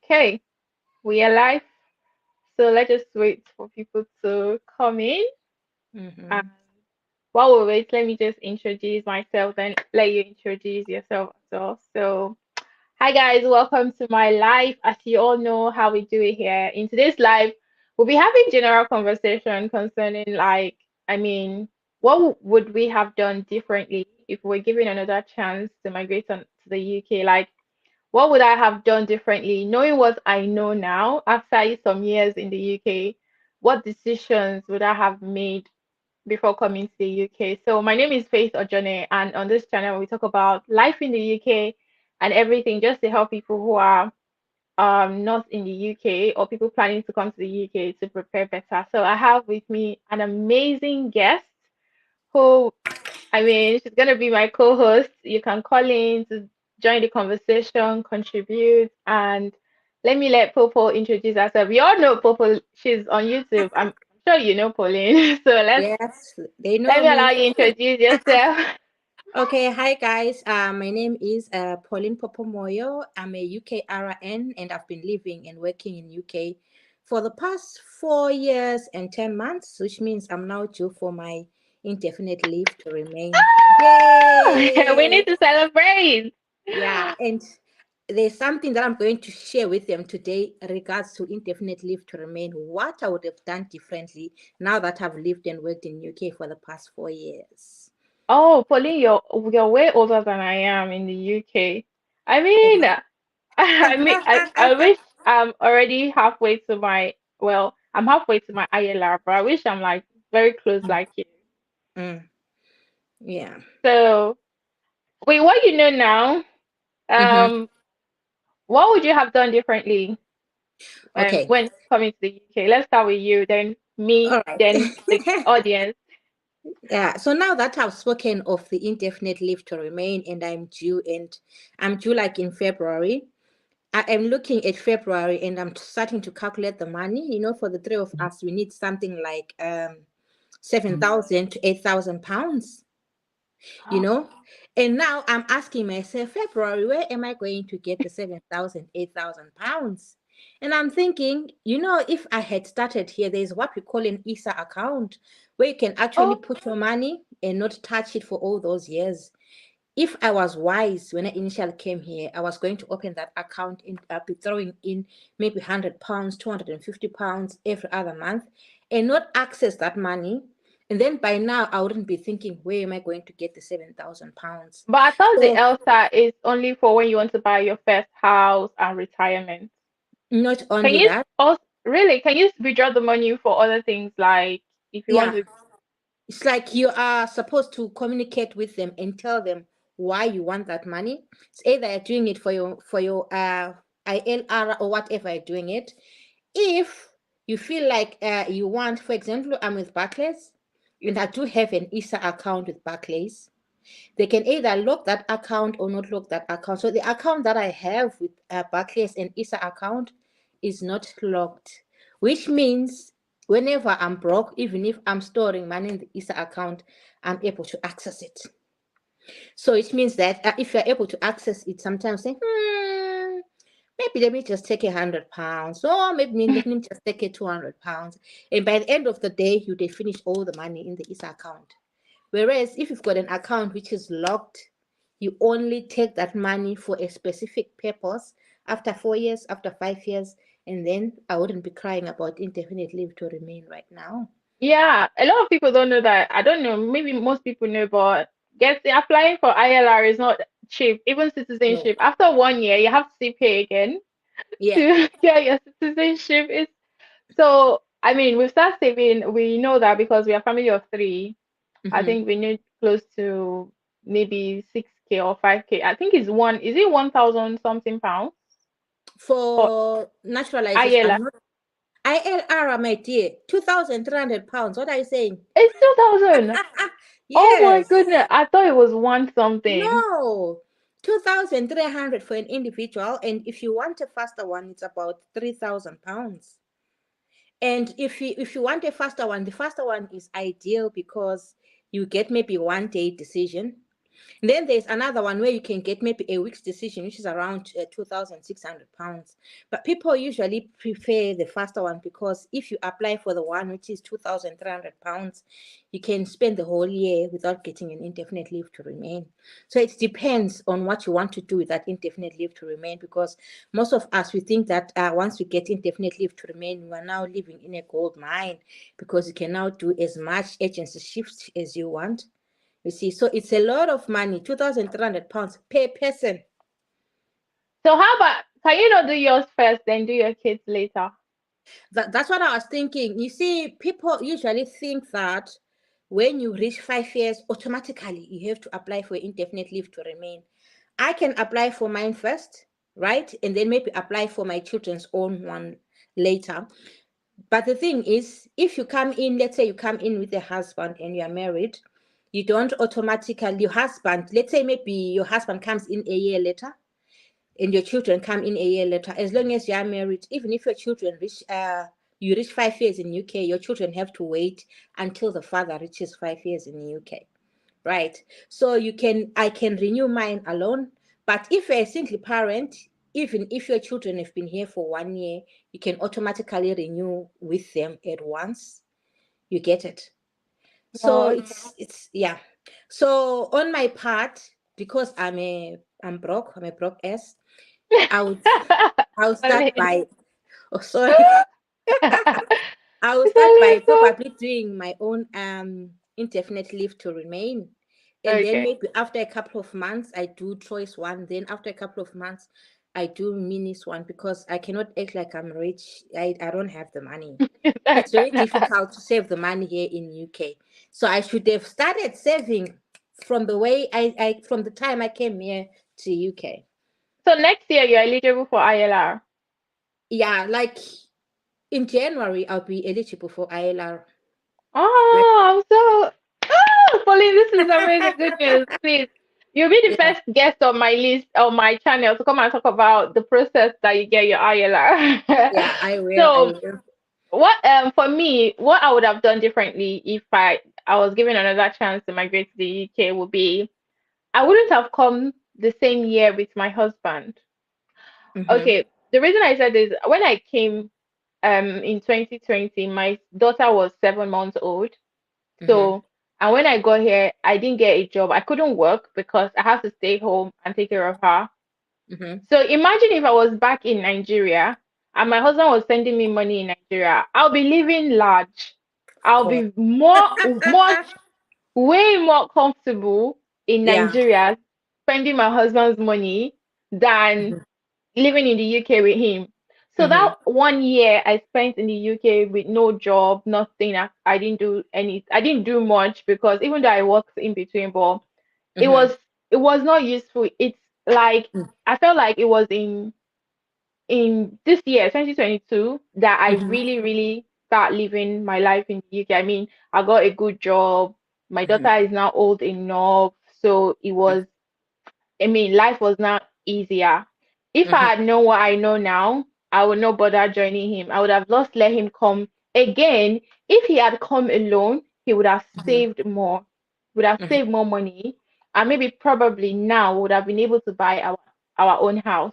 Okay, we are live. So let's just wait for people to come in. And Mm-hmm. while we wait, let me just introduce myself and let you introduce yourself as well. So, hi guys, welcome to my live. As you all know how we do it here. In today's live, we'll be having general conversation concerning what would we have done differently if we were given another chance to migrate to the UK? Like what would I have done differently? Knowing what I know now after some years in the UK, what decisions would I have made before coming to the UK? So my name is Faith Ojone, and on this channel we talk about life in the UK and everything just to help people who are not in the UK or people planning to come to the UK to prepare better. So I have with me an amazing guest who she's gonna be my co-host. You can call in to join the conversation, contribute, and let Popo introduce herself. We all know Popo. She's on YouTube. I'm sure you know Pauline. So Yes, they let know me allow me. you introduce yourself. Okay, hi guys. My name is Pauline Popo Moyo. I'm a UK RN and I've been living and working in UK for the past 4 years and 10 months, which means I'm now due for my indefinite leave to remain. We need Yay! to celebrate. Yeah, and there's something that I'm going to share with them today regards to indefinite leave to remain. What I would have done differently now that I've lived and worked in UK for the past 4 years. Oh, Pauline, you're way older than I am in the UK. I Yeah. mean, I wish I'm already halfway to I'm halfway to my ILR, but I wish I'm like very close like you. Mm, yeah. So, wait, what you know now, Mm-hmm. um, what would you have done differently Okay. when coming to the UK? Let's start with you, then me, All right. then the audience. Yeah. So now that I've spoken of the indefinite leave to remain and I'm due like in February. I am looking at February and I'm starting to calculate the money. For the three of us, we need something like 7,000 to 8,000 pounds, you Oh, know. And now I'm asking myself, February, where am I going to get the 7,000, 8,000 pounds? And I'm thinking, if I had started here, there's what we call an ISA account where you can actually oh, put your money and not touch it for all those years. If I was wise when I initially came here, I was going to open that account and I'll be throwing in maybe £100, £250 every other month and not access that money. And then by now, I wouldn't be thinking, where am I going to get the £7,000? but I thought the So, ELSA is only for when you want to buy your first house and retirement. not Can only you that, also really can you withdraw the money for other things like if you want yeah, to? it's like you are supposed to communicate with them and tell them why you want that money. It's either you're doing it for your ILR or whatever you're doing it. If you feel like you want, for example, I'm with Barclays, and I do have an ISA account with Barclays. They can either lock that account or not lock that account. So the account that I have with Barclays and ISA account is not locked, which means whenever I'm broke, even if I'm storing money in the ISA account, I'm able to access it. So it means that if you're able to access it, sometimes say, maybe let me just take £100, or maybe let me just take £200, and by the end of the day, you they finish all the money in the ISA account. Whereas if you've got an account which is locked, you only take that money for a specific purpose after 4 years, after 5 years, and then I wouldn't be crying about indefinite leave to remain right now. Yeah, a lot of people don't know that. I don't know, maybe most people know, but getting applying for ILR is not cheap. Even No. citizenship, after 1 year, you have to still pay again Yeah. to get your citizenship. It's so. We start saving. We know that because we are a family of three. I Hmm. think we need close to maybe 6K or 5K. I think it's one. Is it 1,000 something pounds for For naturalization, ILR? I'm not ILR, my dear, £2,300. What are you saying? It's 2,000. Oh my Yes. goodness. I thought it was one something. No. 2,300 for an individual, and if you want a faster one, it's about £3,000. And if you want a faster one, the faster one is ideal because you get maybe 1 day decision. Then there's another one where you can get maybe a week's decision, which is around £2,600. But people usually prefer the faster one, because if you apply for the one which is £2,300, you can spend the whole year without getting an indefinite leave to remain. So it depends on what you want to do with that indefinite leave to remain, because most of us, we think that once we get indefinite leave to remain, we are now living in a gold mine, because you can now do as much agency shifts as you want. You see, so it's a lot of money, £2,300 per person. So how about, can you not do yours first, then do your kids later? That's what I was thinking. You see, people usually think that when you reach 5 years, automatically you have to apply for indefinite leave to remain. I can apply for mine first, right? And then maybe apply for my children's own one later. But the thing is, if you come in, let's say you come in with a husband and you are married, you don't automatically, your husband, let's say maybe your husband comes in a year later and your children come in a year later. As long as you are married, even if your children reach, you reach 5 years in UK, your children have to wait until the father reaches 5 years in the UK, right? So I can renew mine alone. But if you're a single parent, even if your children have been here for 1 year, you can automatically renew with them at once. You get it? So Oh, it's yeah. So on my part, because I'm broke, I'm a broke ass, I would I'll start Pauline. by oh sorry. I will start by Pauline, probably doing my own indefinite leave to remain. And then okay. maybe after a couple of months I do choice one. Then after a couple of months I do minis one, because I cannot act like I'm rich. I don't have the money. It's very difficult to save the money here in UK. So I should have started saving from the way I from the time I came here to UK. So next year you're eligible for ILR. Yeah, like in January I'll be eligible for ILR. Like Oh, I'm so. Oh, Pauline, this is amazing. Good news. Please, you'll be the yeah, first guest on my list on my channel to come and talk about the process that you get your ILR. yeah, I will, I So, will. what for me, what I would have done differently if I was given another chance to migrate to the UK would be I wouldn't have come the same year with my husband. Mm-hmm, Okay, the reason I said is when I came in 2020, my daughter was 7 months old. mm-hmm, So, and when I got here, I didn't get a job. I couldn't work because I had to stay home and take care of her. mm-hmm. So imagine if I was back in Nigeria and my husband was sending me money in Nigeria. I'll be living large. Of I'll course. be much, way more comfortable in Yeah. Nigeria spending my husband's money than Mm-hmm, living in the UK with him. So mm-hmm, that 1 year I spent in the UK with no job, nothing. I didn't do any. I didn't do much because even though I worked in between, but it mm-hmm, was it was not useful. It's like I felt like it was in this year, 2022, that I mm-hmm, really start living my life in the UK. I mean, I got a good job. My mm-hmm, daughter is now old enough, so it was I mean, life was not easier. If mm-hmm, I had known what I know now, I would not bother joining him. I would have just let him come. Again, if he had come alone, he would have mm-hmm, saved more, would have mm-hmm, saved more money, and maybe probably now would have been able to buy our own house.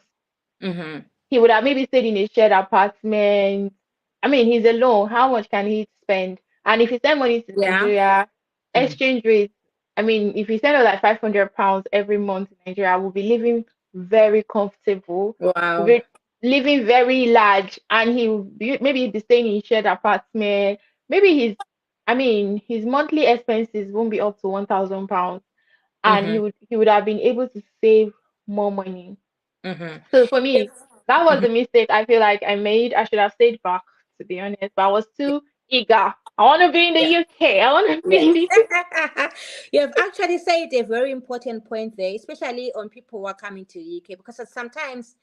mm-hmm. He would have maybe stayed in a shared apartment. I mean, he's alone. How much can he spend? And if he send money to Yeah. Nigeria, Mm-hmm. exchange rates, I mean, if he send us like £500 every month in Nigeria, we'll be living very comfortable. We'll Wow. be living very large, and maybe he'll be staying in shared apartment. Maybe I mean, his monthly expenses won't be up to £1,000, and Mm-hmm, he would have been able to save more money. mm-hmm. So for If, me, that was mhm. the mistake I feel like I made. I should have stayed back, to be honest, but I was too eager. I want to be in the Yeah. UK. I want to be Yes. in the You have actually said a very important point there, especially on people who are coming to UK, because sometimes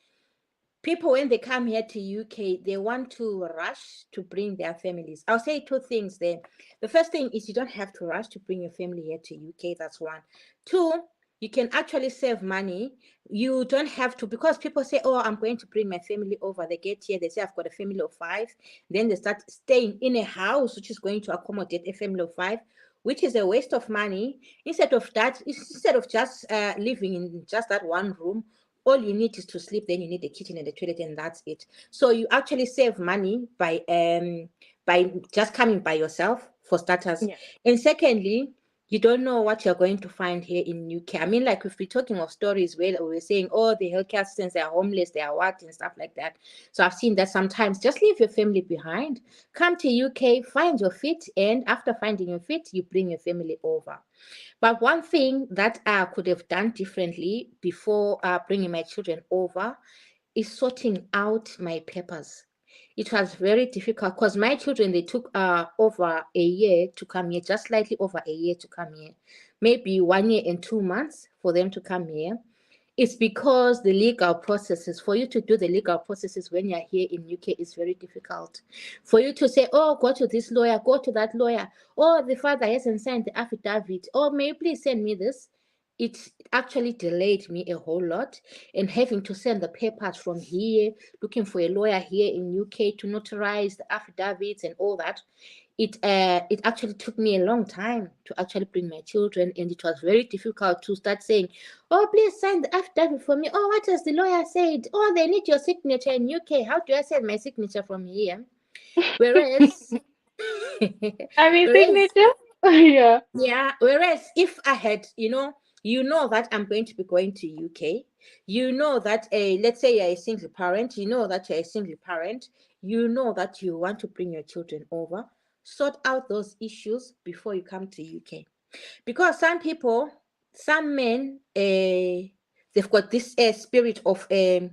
people, when they come here to UK, they want to rush to bring their families. I'll say two things there. The first thing is you don't have to rush to bring your family here to UK. That's one. Two, you can actually save money. You don't have to, because people say, oh, I'm going to bring my family over. They get here, they say, I've got a family of five. Then they start staying in a house which is going to accommodate a family of five. which is a waste of money. Instead of just living in just that one room, all you need is to sleep. Then you need the kitchen and the toilet, and that's it. So you actually save money by just coming by yourself, for starters, Yeah. and secondly, you don't know what you're going to find here in UK. I mean, like if we're talking of stories where we're saying, oh, the healthcare assistants, they are homeless, they are what and stuff like that. So I've seen that sometimes. Just leave your family behind, come to UK, find your feet, and after finding your feet, you bring your family over. But one thing that I could have done differently before bringing my children over is sorting out my papers. It was very difficult because my children, they took over a year to come here, just slightly over a year to come here, maybe 1 year and 2 months for them to come here. It's because the legal processes, for you to do the legal processes when you're here in UK is very difficult. For you to say, oh, go to this lawyer, go to that lawyer, oh, the father hasn't signed the affidavit, oh, may you please send me this? It actually delayed me a whole lot, and having to send the papers from here, looking for a lawyer here in UK to notarize the affidavits and all that. It actually took me a long time to actually bring my children, and it was very difficult to start saying, oh, please sign the affidavit for me. Oh, what has the lawyer said? Oh, they need your signature in UK. How do I send my signature from here? Whereas I mean, whereas signature. Yeah. yeah, whereas if I had, that I'm going to be going to UK, that let's say you're a single parent, you know that you want to bring your children over, sort out those issues before you come to UK. Because some men, they've got this spirit of, I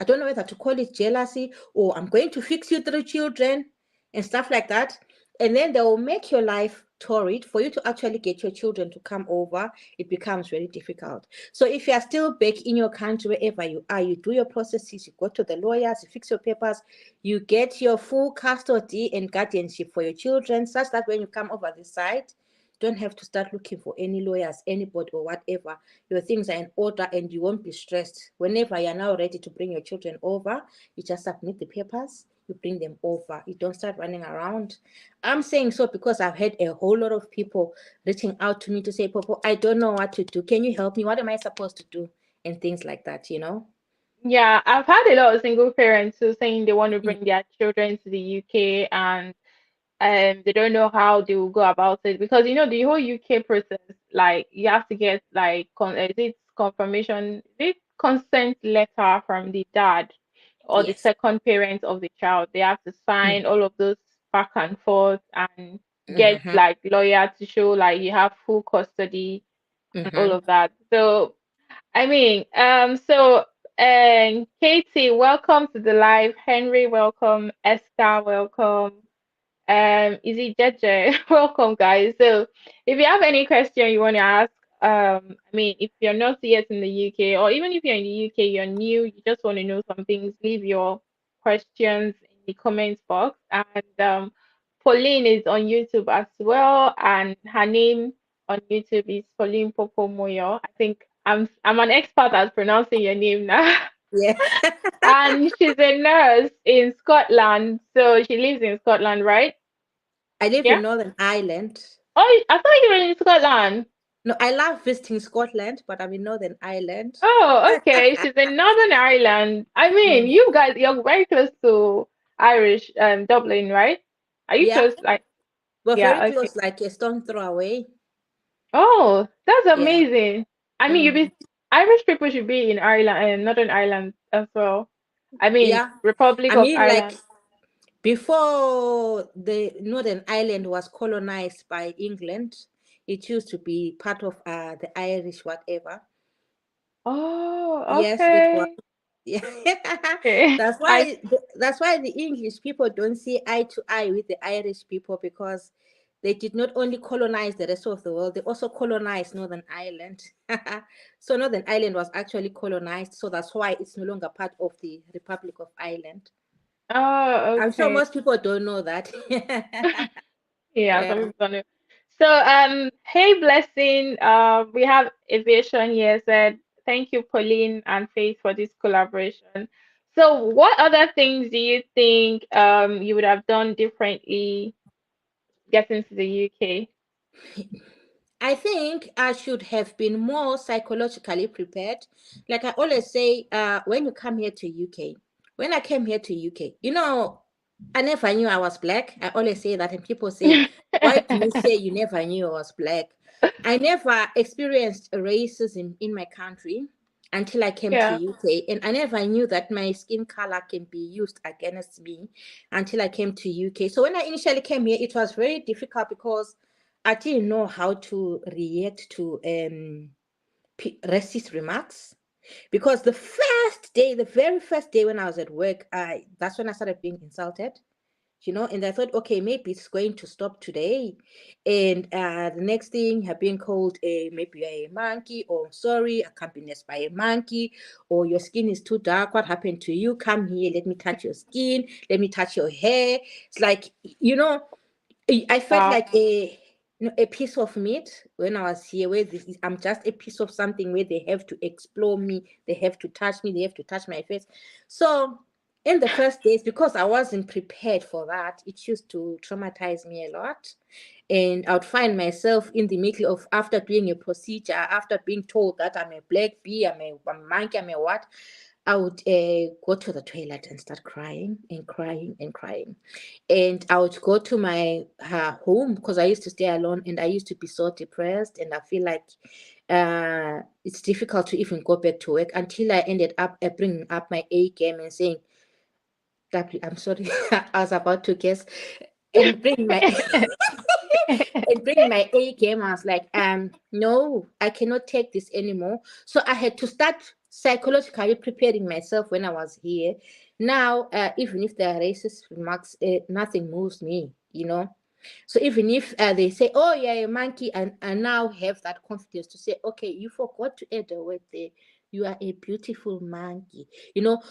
don't know whether to call it jealousy, or I'm going to fix you through children and stuff like that. And then they will make your life torrid for you to actually get your children to come over. It becomes very difficult. So if you are still back in your country, wherever you are, you do your processes, you go to the lawyers, you fix your papers, you get your full custody and guardianship for your children, such that when you come over this side, don't have to start looking for any lawyers, anybody, or whatever. Your things are in order and you won't be stressed. Whenever you're now ready to bring your children over, you just submit the papers, you bring them over. You don't start running around. I'm saying so because I've had a whole lot of people reaching out to me to say, Popo, I don't know what to do. Can you help me? What am I supposed to do? And things like that. Yeah, I've had a lot of single parents who saying they want to Mm. bring their children to the UK, and they don't know how they will go about it, because the whole UK process, like you have to get like is it confirmation, is it consent letter from the dad or the Yes. second parent of the child. They have to sign Mm. all of those back and forth, and get Mm-hmm. like lawyer to show like you have full custody and all Mm-hmm. of that. So I mean, Katie, welcome to the live. Henry, welcome. Esther, welcome. Is it JJ? Welcome, guys. So, if you have any question you want to ask, I mean, if you're not yet in the UK, or even if you're in the UK, you're new, you just want to know some things, leave your questions in the comments box. And Pauline is on YouTube as well, and her name on YouTube is Pauline Popo Moyo. I think I'm an expert at pronouncing your name now. Yeah. And she's a nurse in Scotland, so she lives in Scotland, right? I live Yeah. in Northern Ireland. Oh, I thought you were in Scotland. No, I love visiting Scotland, but I'm in Northern Ireland. Oh, okay. She's in Northern Ireland. I mean, Mm. you guys, you're very close to Irish, Dublin, right? Are you Yeah, close? Like, we're very yeah, okay. close, like a stone throw away. Oh, that's Yeah. amazing. I mean, Mm. Irish people should be in Ireland and Northern Ireland as well. I mean, Yeah. Republic I of mean, like Ireland. before the Northern Ireland was colonized by England, it used to be part of the Irish, whatever. Oh, Yes, it was. okay. Yeah. Okay. I That's why the English people don't see eye to eye with the Irish people, because they did not only colonize the rest of the world, they also colonized Northern Ireland. So Northern Ireland was actually colonized, so that's why it's no longer part of the Republic of Ireland. Oh, I'm sure okay. most people don't know that. Yeah, Yeah. some people don't know. So, hey, Blessing, we have Aviation here said, thank you, Pauline and Faith, for this collaboration. So, what other things do you think you would have done differently getting to the UK? I think I should have been more psychologically prepared. Like I always say, when you come here to UK, when I came here to UK, I never knew I was black. I always say that, and people say, "Why do you say you never knew I was black?" I never experienced racism in my country until I came to Yeah. UK, and I never knew that my skin color can be used against me until I came to UK. So when I initially came here, it was very difficult because I didn't know how to react to racist remarks. Because the very first day when I was at work, that's when I started being insulted. And I thought, okay, maybe it's going to stop today. And the next thing, I've been called maybe you're a monkey, or sorry, I can't be next by a monkey, or your skin is too dark. What happened to you? Come here, let me touch your skin, let me touch your hair. It's like, I felt Wow. like a piece of meat when I was here, where I'm just a piece of something where they have to explore me, they have to touch me, they have to touch my face. So in the first days, because I wasn't prepared for that, it used to traumatize me a lot. And I would find myself in the middle of, after doing a procedure, after being told that I'm a black bee, I'm a monkey, I'm a what, I would go to the toilet and start crying and crying and crying. And I would go to my home because I used to stay alone, and I used to be so depressed, and I feel like it's difficult to even go back to work until I ended up bringing up my A game and saying, I'm sorry, I was about to guess, and bring my and bring my A game. I was like, no, I cannot take this anymore. So I had to start psychologically preparing myself when I was here. Now, even if there are racist remarks, nothing moves me. So even if they say, "Oh, yeah, a monkey," and I now have that confidence to say, "Okay, you forgot to add a word there. You are a beautiful monkey."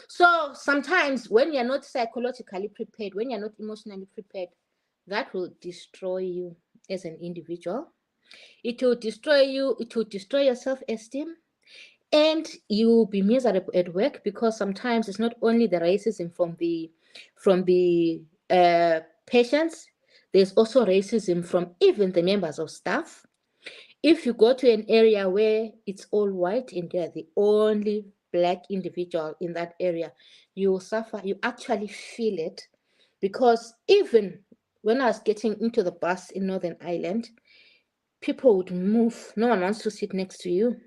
So sometimes when you're not psychologically prepared, when you're not emotionally prepared, that will destroy you as an individual. It will destroy you. It will destroy your self-esteem, and you'll be miserable at work, because sometimes it's not only the racism from the patients. There's also racism from even the members of staff. If you go to an area where it's all white and you're the only black individual in that area, you will suffer. You actually feel it, because even when I was getting into the bus in Northern Ireland, people would move. No one wants to sit next to you.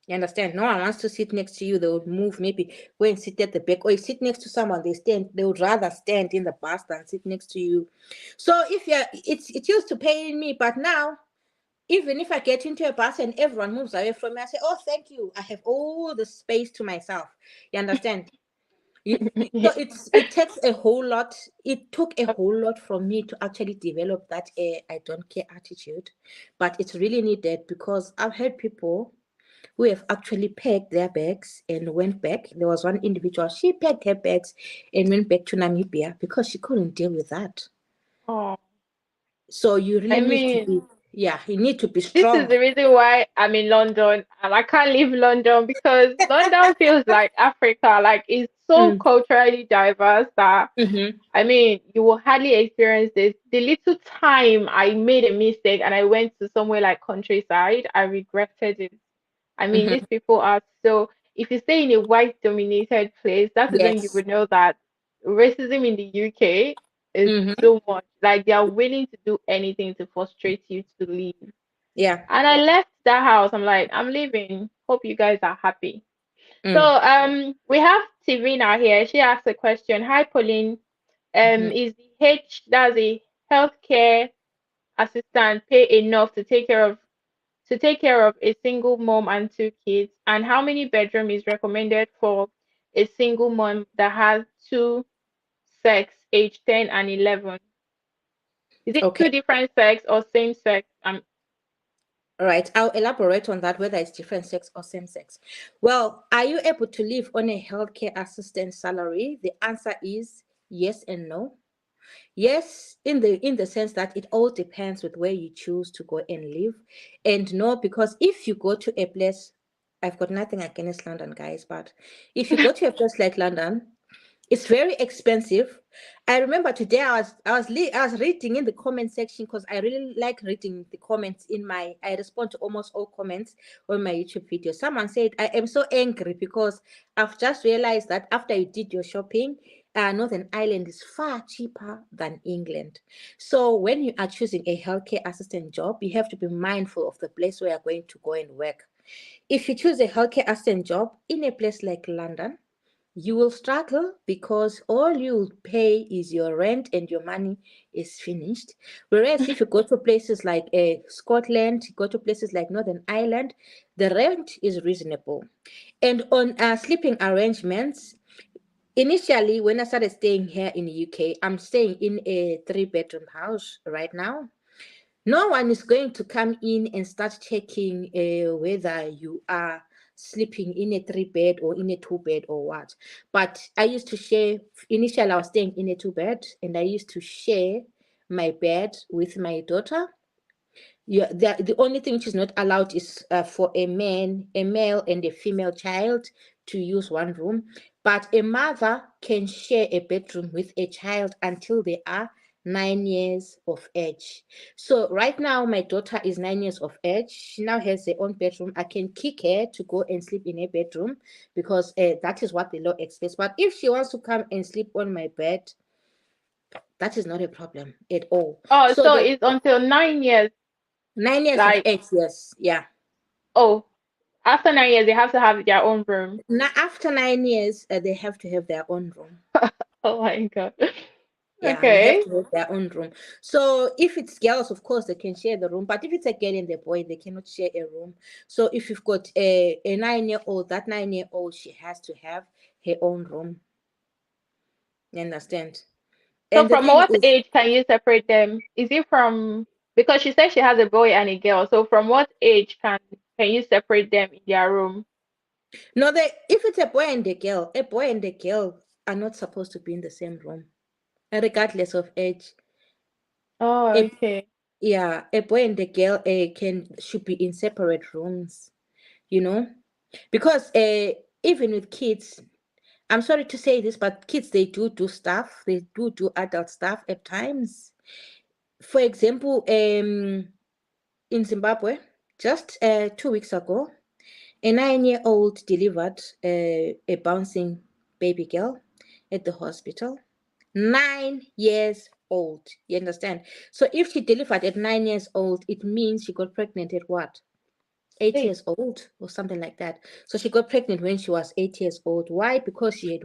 You understand? No one wants to sit next to you. They would move, maybe go and sit at the back, or you sit next to someone, they would rather stand in the bus than sit next to you. So if you're it used to pain me, but now, even if I get into a bus and everyone moves away from me, I say, "Oh, thank you. I have all the space to myself." You understand? So it takes a whole lot. It took a whole lot from me to actually develop that I don't care attitude, but it's really needed, because I've heard people who have actually packed their bags and went back. There was one individual, she packed her bags and went back to Namibia because she couldn't deal with that. Oh, So you really I need to mean, be, yeah, you need to be this is strong. the reason why I'm in London and I can't leave London because London feels like Africa. Like it's so Mm, culturally diverse that mm-hmm, I mean, you will hardly experience this. The little time I made a mistake and I went to somewhere like countryside, I regretted it. I mean, mm-hmm. these people are so, if you stay in a white dominated place, that is when you Yes. would know that racism in the UK is Mm-hmm. so much. Like they are willing to do anything to frustrate you to leave. Yeah. And I left that house. I'm like, I'm leaving. Hope you guys are happy. So Mm, we have Tivina here. She asked a question. Hi Pauline. mm-hmm. Is the that's a healthcare assistant pay enough to take care of a single mom and two kids? And how many bedroom is recommended for a single mom that has two sex, age 10 and 11? Is it two Okay. different sex or same sex? All right. I'll elaborate on that, whether it's different sex or same sex. Well, are you able to live on a healthcare assistant salary? The answer is yes and no. Yes, in the sense that it all depends with where you choose to go and live. And no, because if you go to a place, I've got nothing against London, guys, but if you go to a place like London, It's very expensive. I remember today I was reading in the comment section because I really like reading the comments in my. I respond to almost all comments on my YouTube video. Someone said, "I am so angry because I've just realized that after you did your shopping, Northern Ireland is far cheaper than England. So when you are choosing a healthcare assistant job, you have to be mindful of the place where you're going to go and work. If you choose a healthcare assistant job in a place like London, you will struggle because all you'll pay is your rent and your money is finished. Whereas if you go to places like Scotland, you go to places like Northern Ireland, the rent is reasonable. And on sleeping arrangements, initially when I started staying here in the UK, I'm staying in a three-bedroom house right now. No one is going to come in and start checking whether you are sleeping in a three bed or in a two bed or what. But I used to share, initially, I was staying in a two bed and I used to share my bed with my daughter. Yeah, the only thing which is not allowed is for a man, a male, and a female child to use one room. But a mother can share a bedroom with a child until they are 9 years of age. So right now, my daughter is 9 years of age. She now has her own bedroom. I can kick her to go and sleep in a bedroom because that is what the law expects. But if she wants to come and sleep on my bed, that is not a problem at all. Oh, So so the it's until 9 years. 9 years of Like, age, yes, yeah. oh, after 9 years, they have to have their own room. Now, after 9 years, they have to have their own room. Oh my God. Yeah, they have Okay. to have their own room. So if it's girls, of course, they can share the room. But if it's a girl and a boy, they cannot share a room. So if you've got a 9 year old, that 9 year old, she has to have her own room. You understand? So And the from thing what is, age can you separate them? Is it from, because she said she has a boy and a girl. So from what age can you separate them in their room? no, if it's a boy and a girl are not supposed to be in the same room, regardless of age. Oh, A, okay. yeah, a boy and a girl should be in separate rooms, you know, because even with kids, I'm sorry to say this, but kids, they do stuff, they do adult stuff at times. For example, in Zimbabwe, just 2 weeks ago, a 9 year old delivered a bouncing baby girl at the hospital. 9 years old, you understand? So if she delivered at 9 years old, it means she got pregnant at what? eight Hey, years old or something like that. So she got pregnant when she was 8 years old. Why? Because she had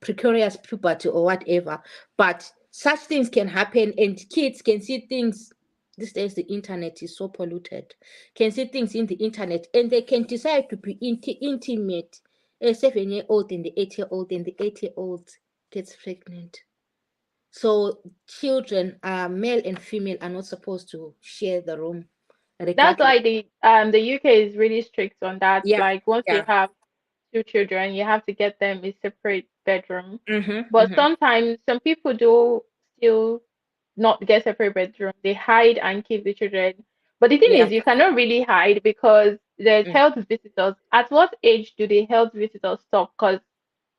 precarious puberty or whatever. But such things can happen, and kids can see things. These days, the internet is so polluted. Can see things in the internet, and they can decide to be intimate. A 7 year old and the 8 year old, and the 8 year old gets pregnant. So children, male and female, are not supposed to share the room, that's regardless. why the UK is really strict on that. Yeah, Like once you yeah. have two children, you have to get them a separate bedroom. Mm-hmm, But mm-hmm. sometimes some people do still not get separate bedroom. They hide and keep the children. But the thing Yeah. is, you cannot really hide because the Mm, health visitors. At what age do the health visitors stop? Because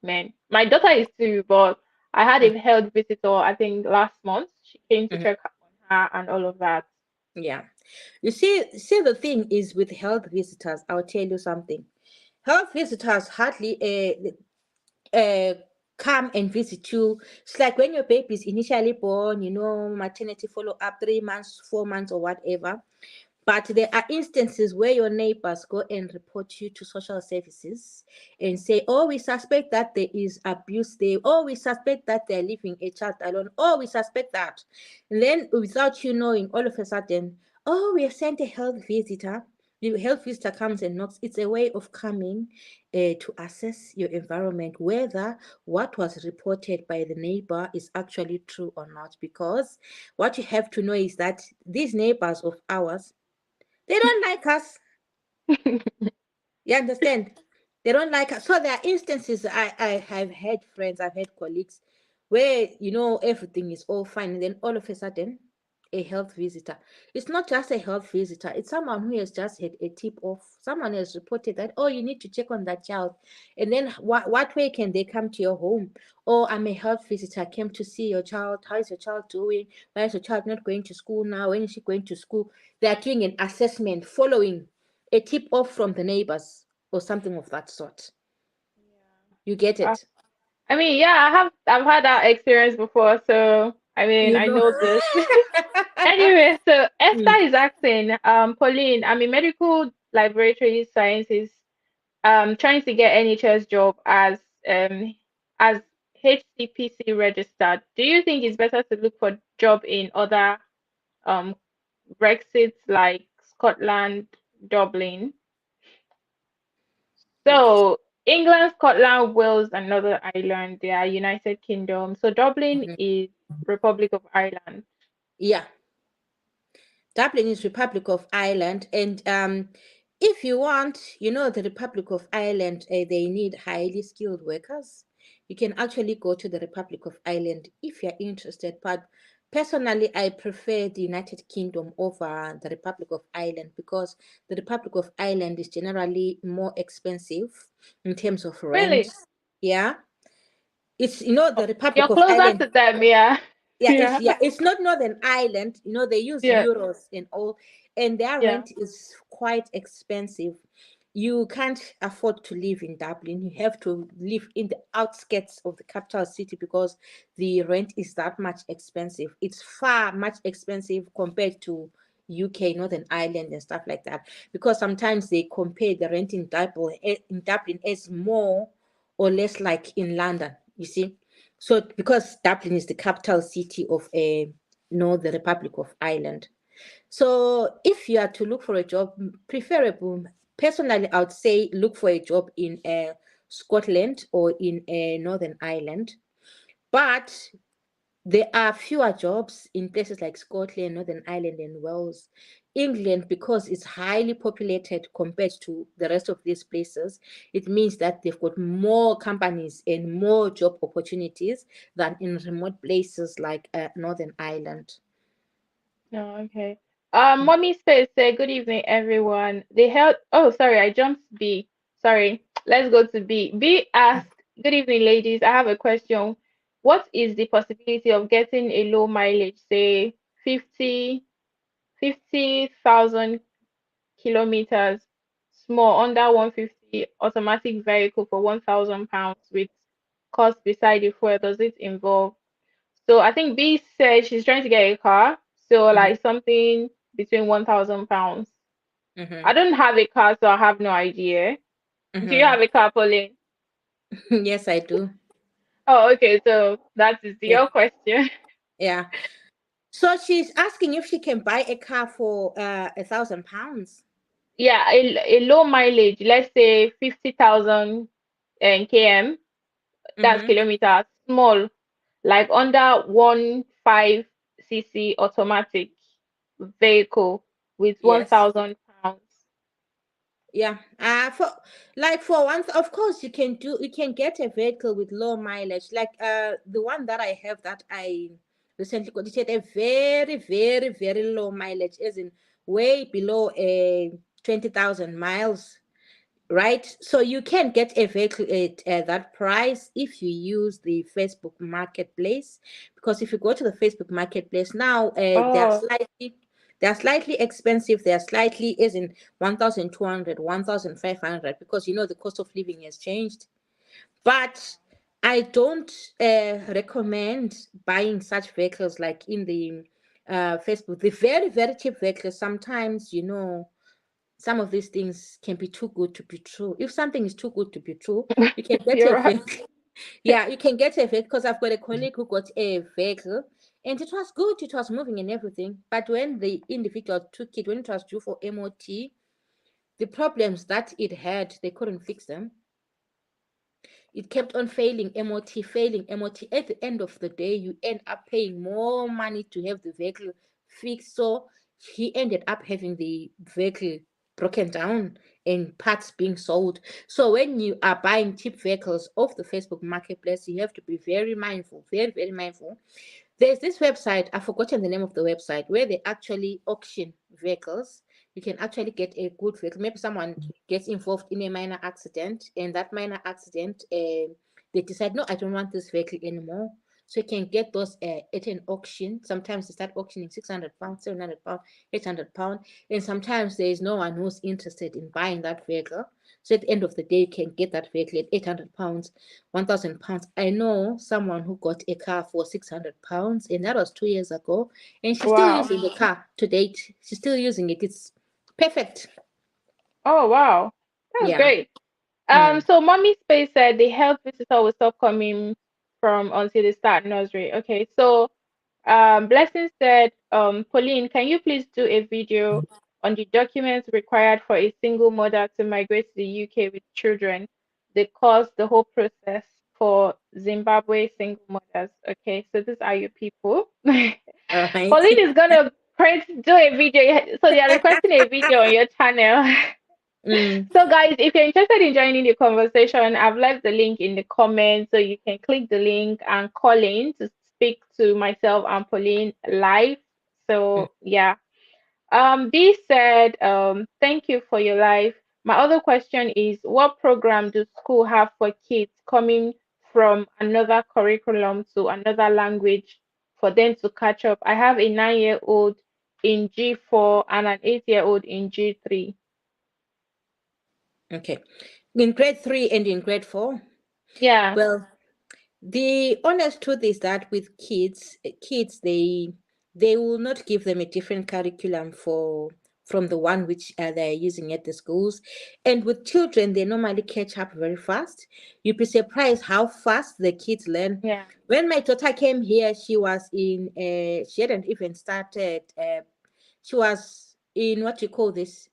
man, my daughter is two, but I had mm, a health visitor. I think last month she came to mhm. check on her and all of that. Yeah. You see, the thing is with health visitors, I'll tell you something. Health visitors hardly come and visit you. It's like when your baby is initially born, maternity follow up 3 months, 4 months, or whatever. But there are instances where your neighbors go and report you to social services and say, oh, we suspect that there is abuse there. Oh, we suspect that they're leaving a child alone. Oh, we suspect that. And then without you knowing, all of a sudden, oh, we have sent a health visitor. The health visitor comes and knocks. It's a way of coming to assess your environment, whether what was reported by the neighbor is actually true or not. Because what you have to know is that these neighbors of ours, they don't like us. You understand? They don't like us. So there are instances I have had friends, I've had colleagues where everything is all fine, and then all of a sudden, A health visitor. It's not just a health visitor, it's someone who has just had a tip off. Someone has reported that, oh, you need to check on that child. And then what way can they come to your home? Oh, I'm a health visitor, I came to see your child. How is your child doing? Why is your child not going to school now? When is she going to school? They are doing an assessment following a tip off from the neighbors or something of that sort. You get Uh, it? I mean, yeah, I've had that experience before, so I mean, You I know. know this. Anyway, so Mm, Esther is asking, Pauline, I'm in medical laboratory sciences, trying to get NHS job as HCPC registered. Do you think it's better to look for job in other um Brexit like Scotland, Dublin? yes. So England, Scotland, Wales, and Northern Ireland, they are United Kingdom. So Dublin Mhm. is Republic of Ireland. Yeah. Dublin is Republic of Ireland, and if you want, the Republic of Ireland, they need highly skilled workers. You can actually go to the Republic of Ireland if you're interested. But personally, I prefer the United Kingdom over the Republic of Ireland because the Republic of Ireland is generally more expensive in terms of rent. Really? Yeah, it's Oh, the Republic you're of closer Ireland. to them, yeah. Yeah. Yeah, it's not Northern Ireland. They use Yeah. euros and all, and their Yeah. rent is quite expensive. You can't afford to live in Dublin. You have to live in the outskirts of the capital city because the rent is that much expensive. It's far much expensive compared to UK, Northern Ireland, and stuff like that. Because sometimes they compare the rent in Dublin as more or less like in London. You see, so because Dublin is the capital city of the Republic of Ireland. So if you are to look for a job, preferable, personally, I would say look for a job in Scotland or in Northern Ireland. But there are fewer jobs in places like Scotland, Northern Ireland, and Wales. England, because it's highly populated compared to the rest of these places, it means that they've got more companies and more job opportunities than in remote places like Northern Ireland. Oh, okay. Mommy says, good evening, everyone. They held, oh, sorry, I jumped B. Sorry. Let's go to B. B asked, good evening, ladies. I have a question. What is the possibility of getting a low mileage, say 50,000 kilometers, small, under 150 automatic vehicle for £1,000 with cost beside the fuel? Does it involve? So I think B said she's trying to get a car, so Mhm, like something between £1,000. I mhm, don't have a car, so I have no idea. Do you mhm. have a car, Pauline? Yes, I do. Oh, okay, so that is Yeah, your question. yeah. So she's asking if she can buy a car for £1,000. Yeah, a low mileage, let's say 50,000 km, that's Mm-hmm. kilometers, small, like under 15 cc automatic vehicle with Yes. £1,000. Yeah. For one, of course, you can get a vehicle with low mileage, like the one that I have that I recently got. It had a very, very, very low mileage, as in way below 20,000 miles. Right, so you can get a vehicle at that price if you use the Facebook Marketplace, because if you go to the Facebook Marketplace now, Oh, they're slightly expensive. They're slightly as in 1,200, 1,500, because the cost of living has changed. But I don't recommend buying such vehicles like in the Facebook. The very, very cheap vehicles, sometimes some of these things can be too good to be true. If something is too good to be true, you can get you're a right. vehicle. Yeah, you can get a vehicle, because I've got a colleague who got a vehicle and it was good, it was moving and everything. But when the individual took it, when it was due for MOT, the problems that it had, they couldn't fix them. It kept on failing MOT, failing MOT. At the end of the day, you end up paying more money to have the vehicle fixed. So he ended up having the vehicle broken down and parts being sold. So when you are buying cheap vehicles off the Facebook Marketplace, you have to be very mindful, very, very mindful. There's this website, I've forgotten the name of the website, where they actually auction vehicles. You can actually get a good vehicle. Maybe someone gets involved in a minor accident, and that minor accident, they decide, no, I don't want this vehicle anymore. So you can get those at an auction. Sometimes they start auctioning £600, £700, £800, and sometimes there is no one who's interested in buying that vehicle. So at the end of the day, you can get that vehicle at £800, £1,000. I know someone who got a car for £600, and that was 2 years ago, and she's still Wow. using the car to date. She's still using it. It's perfect. Oh, wow. That's Yeah. great. Mm. So Mommy Space said the health visitor will stop coming from until they start nursery. Okay, so Blessing said, Pauline, can you please do a video on the documents required for a single mother to migrate to the UK with children, the cost, the whole process for Zimbabwe single mothers? Okay, so these are your people. All right. Pauline is gonna do a video, so they are requesting a video on your channel. Mm. So, guys, if you're interested in joining the conversation, I've left the link in the comments, so you can click the link and call in to speak to myself and Pauline live. Mm. So, yeah. B said, thank you for your life. My other question is, what program do school have for kids coming from another curriculum to another language for them to catch up? I have a 9-year-old in G4 and an 8-year-old in G3. Okay. In grade 3 and in grade 4, Yeah, well, the honest truth is that with kids, they will not give them a different curriculum for from the one which they're using at the schools. And with children, they normally catch up very fast. You'd be surprised how fast the kids learn. yeah. When my daughter came here, she was in. She hadn't even started. She was in what you call this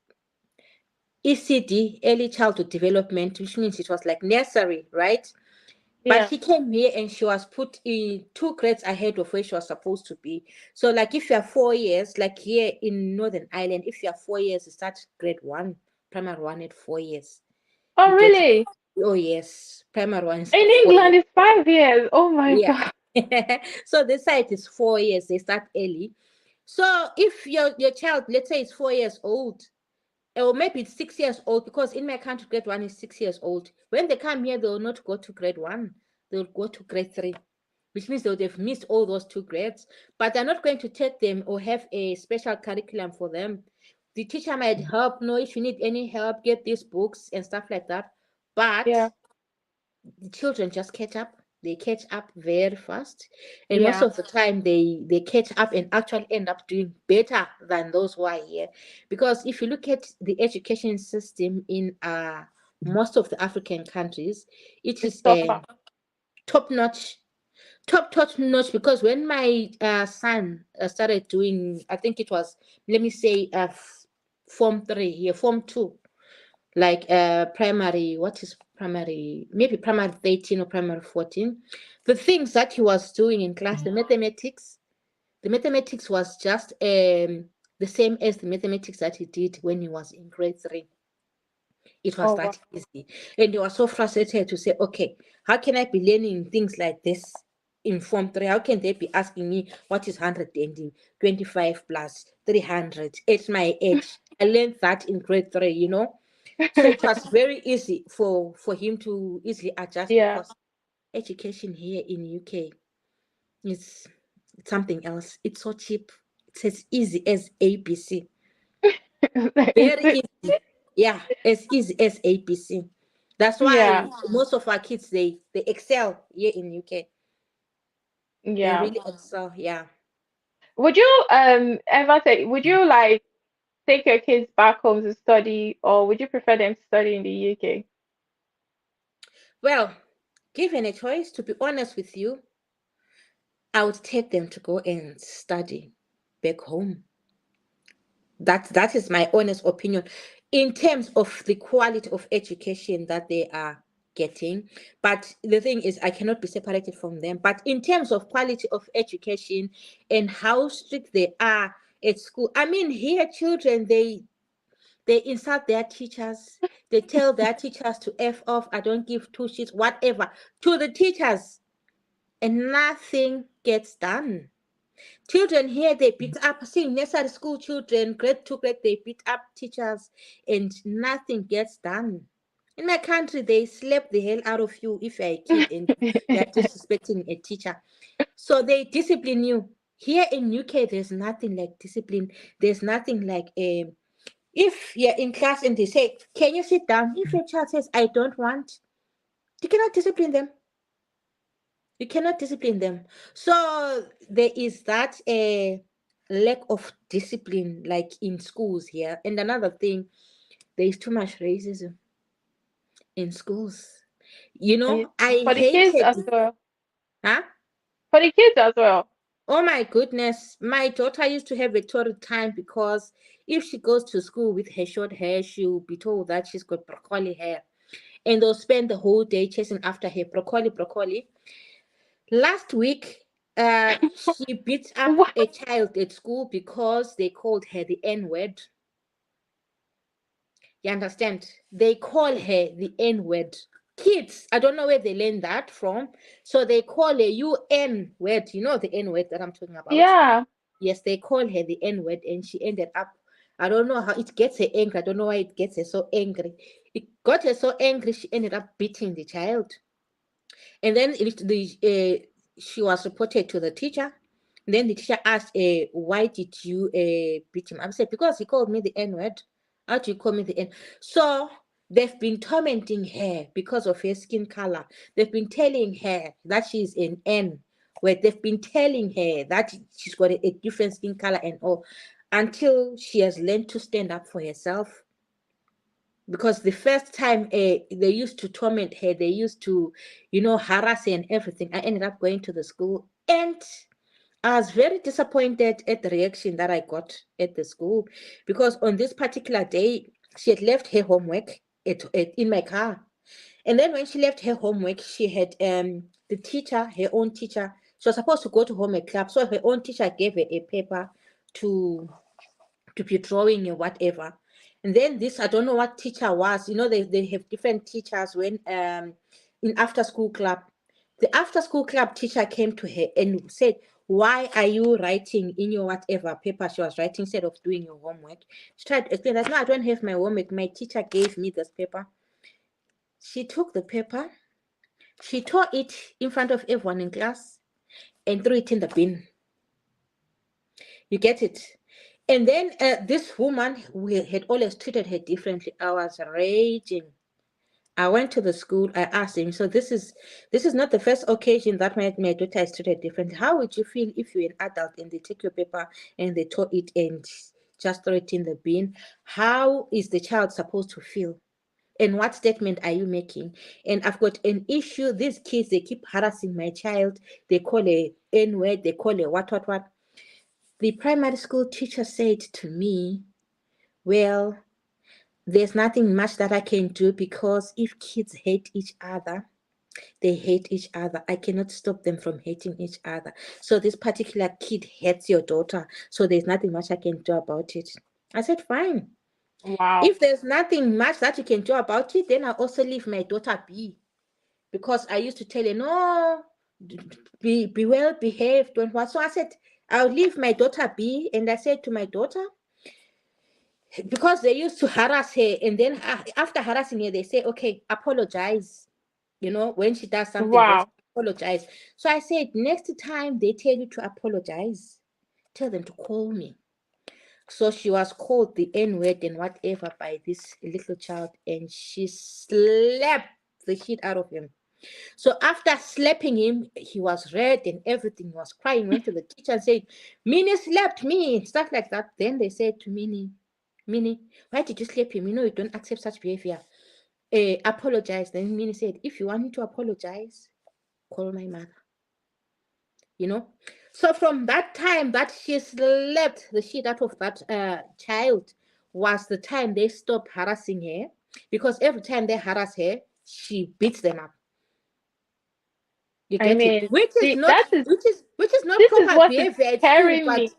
ECD, early childhood development, which means it was like nursery, right? But Yeah. she came here and she was put in 2 grades ahead of where she was supposed to be. So, like, if you're 4 years, like here in Northern Ireland, if you're 4 years, you start grade one, primary one at 4 years. Oh, You get, really? oh, yes, primary one is In at four England, years. it's 5 years. Oh my Yeah. God. So, this side is 4 years, they start early. So, if your child, let's say, is 4 years old, or maybe it's 6 years old, because in my country, grade one is 6 years old. When they come here, they will not go to grade one, they'll go to grade three, which means they would have missed all those 2 grades. But they're not going to take them or have a special curriculum for them. The teacher might help, no, if you need any help, get these books and stuff like that. But Yeah, the children just catch up. They catch up very fast, and most yeah. of the time they catch up and actually end up doing better than those who are here. Because if you look at the education system in most of the African countries, it It's is tougher. top notch, top notch. Because when my son started doing, I think it was, let me say, form three, yeah, form two, like primary, what is primary, maybe primary 13 or primary 14, the things that he was doing in class, the mathematics was just the same as the mathematics that he did when he was in grade 3. It was Oh, wow. that easy, and he was so frustrated to say, okay, how can I be learning things like this in form 3? How can they be asking me what is 125 plus 300 at my age? I learned that in grade 3, so it was very easy for him to easily adjust, Yeah. because education here in UK is something else. It's so cheap. It's as easy as ABC. Very easy. Yeah, as easy as ABC. That's Yeah, why most of our kids, they excel here in UK. They yeah. really excel. Yeah. Would you ever say, would you like take your kids back home to study, or would you prefer them to study in the UK? Well, given a choice, to be honest with you, I would take them to go and study back home. That is my honest opinion in terms of the quality of education that they are getting. But the thing is, I cannot be separated from them. But in terms of quality of education and how strict they are at school, I mean, here children, they insult their teachers. They tell their teachers to f off. I don't give two shits, whatever, to the teachers, and nothing gets done. Children here, they beat up, seeing nursery school children, grade 2, grade, they beat up teachers and nothing gets done. In my country, they slap the hell out of you if you're a kid and you're disrespecting a teacher. So they discipline you. Here in UK, there's nothing like discipline. There's nothing like if you're in class and they say, "Can you sit down?" If your child says, "I don't want," you cannot discipline them. You cannot discipline them. So there is that lack of discipline, like in schools here. And another thing, there is too much racism in schools. You And know, I for the kids hated, as well. huh? For the kids as well. Oh my goodness. My daughter used to have a torrid time because if she goes to school with her short hair, she'll be told that she's got broccoli hair. And they'll spend the whole day chasing after her broccoli, broccoli. Last week, she beat up What? a child at school because they called her the N word. You understand? They call her the N word. Kids, I don't know where they learned that from. So they call her UN word. You know the N word that I'm talking about? Yeah. Yes, they call her the N word, and she ended up. I don't know how it gets her angry. I don't know why it gets her so angry. It got her so angry, she ended up beating the child. And then she was reported to the teacher. And then the teacher asked, "Why did you beat him?" I said, "Because he called me the N word." How do you call me the N? So they've been tormenting her because of her skin color. They've been telling her that she's an N, where they've been telling her that she's got a different skin color and all, until she has learned to stand up for herself. Because the first time they used to torment her, they used to, harass her and everything. I ended up going to the school, and I was very disappointed at the reaction that I got at the school, because on this particular day she had left her homework in my car. And then when she left her homework, she had the teacher, her own teacher, she was supposed to go to homework club, so her own teacher gave her a paper to be drawing or whatever. And then this, I don't know what teacher was. They have different teachers when in after school club. The after school club teacher came to her and said, "Why are you writing in your whatever paper she was writing instead of doing your homework?" She tried to explain that, "No, I don't have my homework. My teacher gave me this paper." She took the paper, she tore it in front of everyone in class and threw it in the bin. You get it? And then this woman, we had always treated her differently. I was raging. I went to the school. I asked him, "So this is not the first occasion that my daughter is treated differently. How would you feel if you're an adult and they take your paper and they tore it and just throw it in the bin? How is the child supposed to feel? And what statement are you making?" And I've got an issue. These kids, they keep harassing my child. They call a N word. They call a what. The primary school teacher said to me, "Well, there's nothing much that I can do, because if kids hate each other, they hate each other. I cannot stop them from hating each other. So this particular kid hates your daughter. So there's nothing much I can do about it." I said, "Fine. Wow. If there's nothing much that you can do about it, then I also leave my daughter be." Because I used to tell her, "No, be well behaved, don't what." So I said, "I'll leave my daughter be." And I said to my daughter, because they used to harass her, and then after harassing her, they say, "Okay, apologize." When she does something wrong, Wow. apologize. So I said, next time they tell you to apologize, tell them to call me. So she was called the N word and whatever by this little child, and she slapped the shit out of him. So after slapping him, he was red and everything. He was crying. Went to the teacher and said, "Minnie slapped me," stuff like that. Then they said to Minnie, "Minnie, why did you slap him? You don't accept such behavior. Apologize." Then Minnie said, "If you want me to apologize, call my mother." You know. So from that time that she slapped the shit out of that child was the time they stopped harassing her, because every time they harass her, she beats them up. You I get it? mean, Which is see, not that is which is not this is proper what is behavior at school, scaring but me.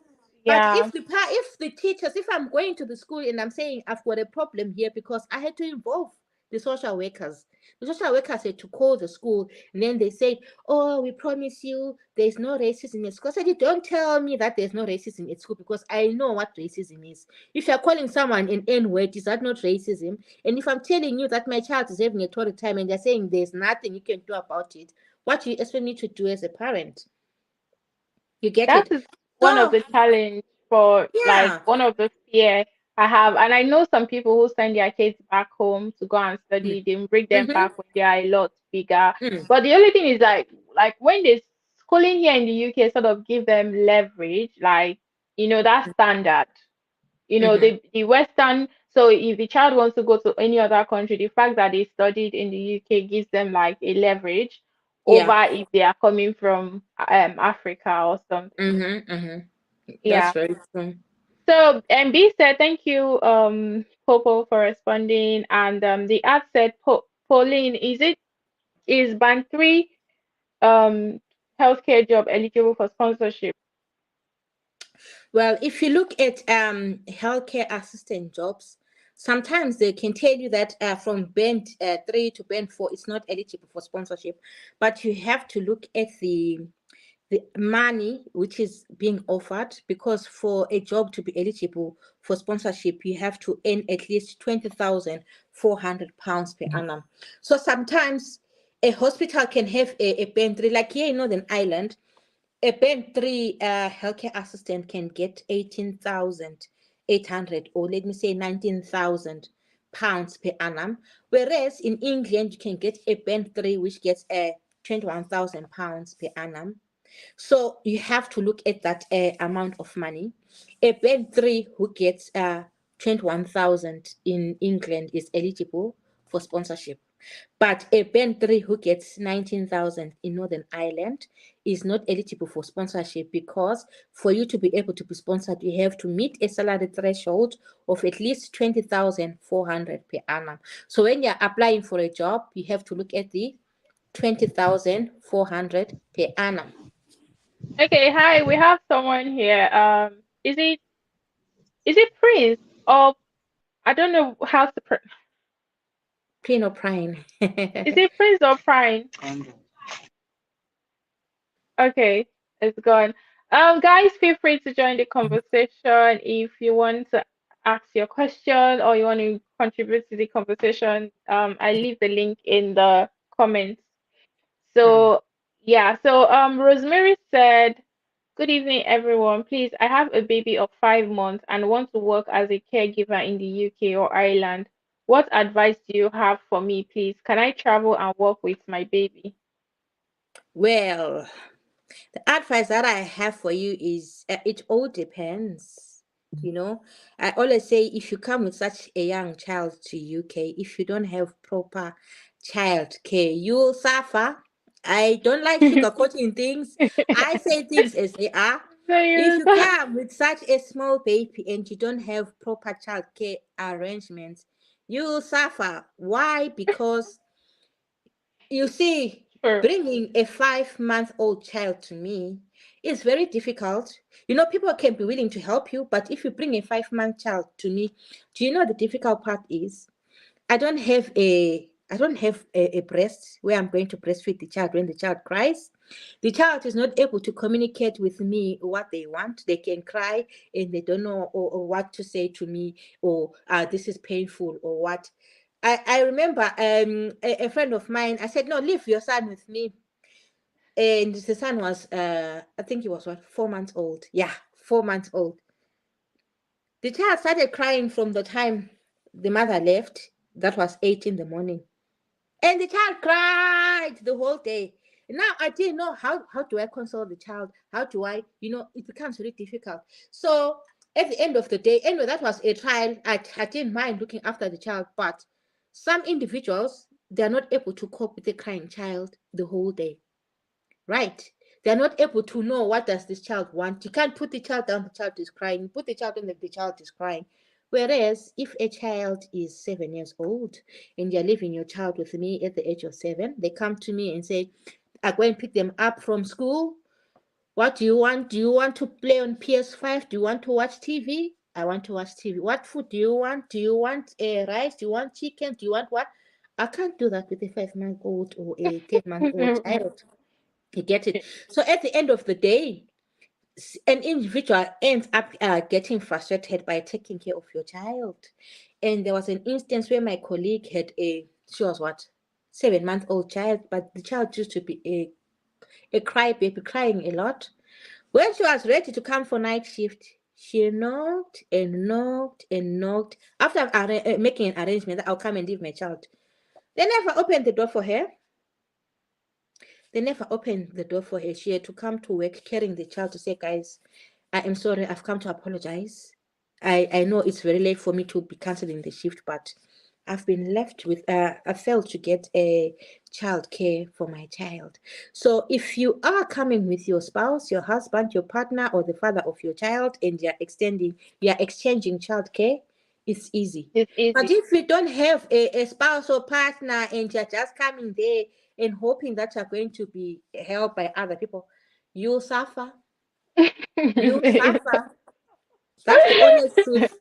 Yeah. if the teachers, if I'm going to the school and I'm saying I've got a problem here because I had to involve the social workers. The social workers said to call the school, and then they said, "Oh, we promise you there's no racism at school." I said, "You don't tell me that there's no racism at school because I know what racism is. If you're calling someone an N-word, is that not racism? And if I'm telling you that my child is having a torrid time and they're saying there's nothing you can do about it, what do you expect me to do as a parent?" You get That it? is one of So, the challenge for like yeah. one of the fear I have. And I know some people who send their kids back home to go and Mm. study, they bring them Mm-hmm. back when they are a lot bigger. Mm. But the only thing is like when they schooling here in the UK sort of give them leverage, like that standard. Mm-hmm. The Western, so if the child wants to go to any other country, the fact that they studied in the UK gives them like a leverage Yeah. over if they are coming from Africa or something. Mm-hmm. Mm-hmm. That's Yeah. very true. So B said, thank you, Popo, for responding. And the ad said, Pauline, is band three um healthcare job eligible for sponsorship? Well, if you look at healthcare assistant jobs, sometimes they can tell you that from band 3 to band 4, it's not eligible for sponsorship, but you have to look at the money which is being offered, because for a job to be eligible for sponsorship you have to earn at least 20,400 pounds per annum. So sometimes a hospital can have a band 3, like here in Northern Ireland. A band 3 healthcare assistant can get 18,800, or let me say 19,000 pounds per annum, whereas in England you can get a band 3 which gets 21,000 pounds per annum. So you have to look at that amount of money. A band 3 who gets 21,000 in England is eligible for sponsorship. But a band 3 who gets 19,000 in Northern Ireland is not eligible for sponsorship, because for you to be able to be sponsored, you have to meet a salary threshold of at least 20,400 per annum. So when you're applying for a job, you have to look at the 20,400 per annum. Okay, hi, we have someone here. Is it Prince or I don't know how to Prino Prime. is it Prince or Prime? Okay, it's gone. Guys, feel free to join the conversation if you want to ask your question or you want to contribute to the conversation. I leave the link in the comments. Mm. So yeah, so Rosemary said, "Good evening, everyone. Please, I have a baby of 5 months and want to work as a caregiver in the UK or Ireland. What advice do you have for me, please? Can I travel and work with my baby?" Well, the advice that I have for you is it all depends. You know, I always say if you come with such a young child to UK, if you don't have proper child care, you'll suffer. I don't like sugarcoating things. I say things as they are. So If you you come with such a small baby and you don't have proper child care arrangements, you will suffer. Why? Because you see, true. bringing a 5-month-old child to me is very difficult. You know, people can be willing to help you, but if you bring a 5-month child to me, do you know the difficult part is? I don't have a breast where I'm going to breastfeed the child when the child cries. The child is not able to communicate with me what they want. They can cry and they don't know or what to say to me, or this is painful or what. I remember a friend of mine, I said, no, leave your son with me. And the son was, I think he was what, 4 months old. Yeah, 4 months old. The child started crying from the time the mother left. That was 8 in the morning. And the child cried the whole day. Now I didn't know how do I console the child? How do I, it becomes really difficult. So at the end of the day, anyway, that was a trial. I didn't mind looking after the child, but some individuals, they're not able to cope with the crying child the whole day. Right. They're not able to know what does this child want. You can't put the child down, the child is crying. Put the child down, the child is crying. Whereas if a child is 7 years old and you're leaving your child with me at the age of 7, they come to me and say, I go and pick them up from school. What do you want? Do you want to play on PS5? Do you want to watch TV? I want to watch TV. What food do you want? Do you want rice? Do you want chicken? Do you want what? I can't do that with a 5 month old or a 10-month-old child. You get it? So at the end of the day, an individual ends up getting frustrated by taking care of your child. And there was an instance where my colleague had she was what, 7-month-old child, but the child used to be a crybaby, crying a lot. When she was ready to come for night shift, she knocked and knocked and knocked. After making an arrangement that I'll come and leave my child, they never opened the door for her. They never opened the door for her. She had to come to work carrying the child to say, guys, I am sorry, I've come to apologize. I know it's very late for me to be canceling the shift, but I've been left with, I failed to get a child care for my child. So if you are coming with your spouse, your husband, your partner, or the father of your child, and you're exchanging child care, it's easy. It's But easy. if you don't have a spouse or partner and you're just coming there and hoping that you're going to be helped by other people, you suffer. You suffer. That's the honest truth.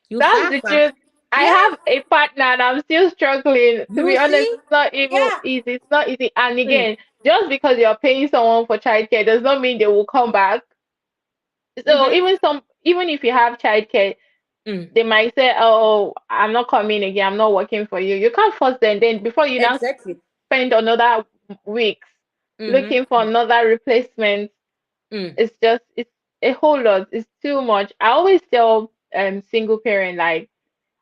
You That's the suffer. truth. I Yeah, have a partner and I'm still struggling. To you be honest, see? it's not even Yeah. easy. It's not easy. And Mm, again, just because you're paying someone for childcare does not mean they will come back. So mm-hmm, even if you have childcare, mm, they might say, "Oh, I'm not coming again. I'm not working for you." You can't force them. Then before you now exactly. spend another weeks Mm-hmm, looking for another replacement, mm, it's a whole lot. It's too much. I always tell single parent, like,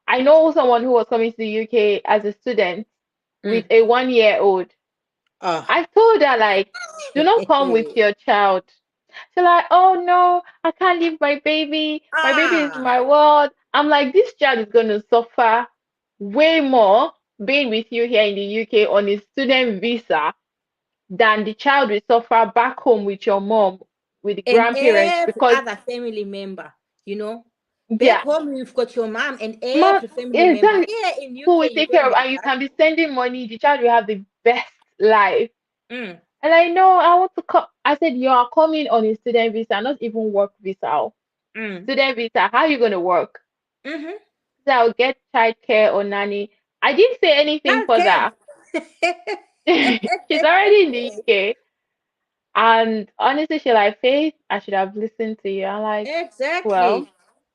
I know someone who was coming to the UK as a student with mm. a 1 year old. Oh. I told her, like, do not come with your child. She's like, oh no, I can't leave my baby. My baby is Ah. my world. I'm like, this child is going to suffer way more being with you here in the UK on a student visa than the child will suffer back home with your mom, with the And grandparents. every Because, other family member, you know. Back yeah, home, you've got your mom and mom, every family member. exactly, Here in who UK, will you take care don't of, have and you that. can be sending money. The child will have the best life. Mm, And I know I want to come. I said, you are coming on a student visa, not even work visa. mm, Student visa, how are you going to work? mm-hmm. So I'll get childcare or nanny. I didn't say anything for Okay. that. She's already in the UK. And honestly, she's like, Faith, I should have listened to you. I'm like, well, Exactly.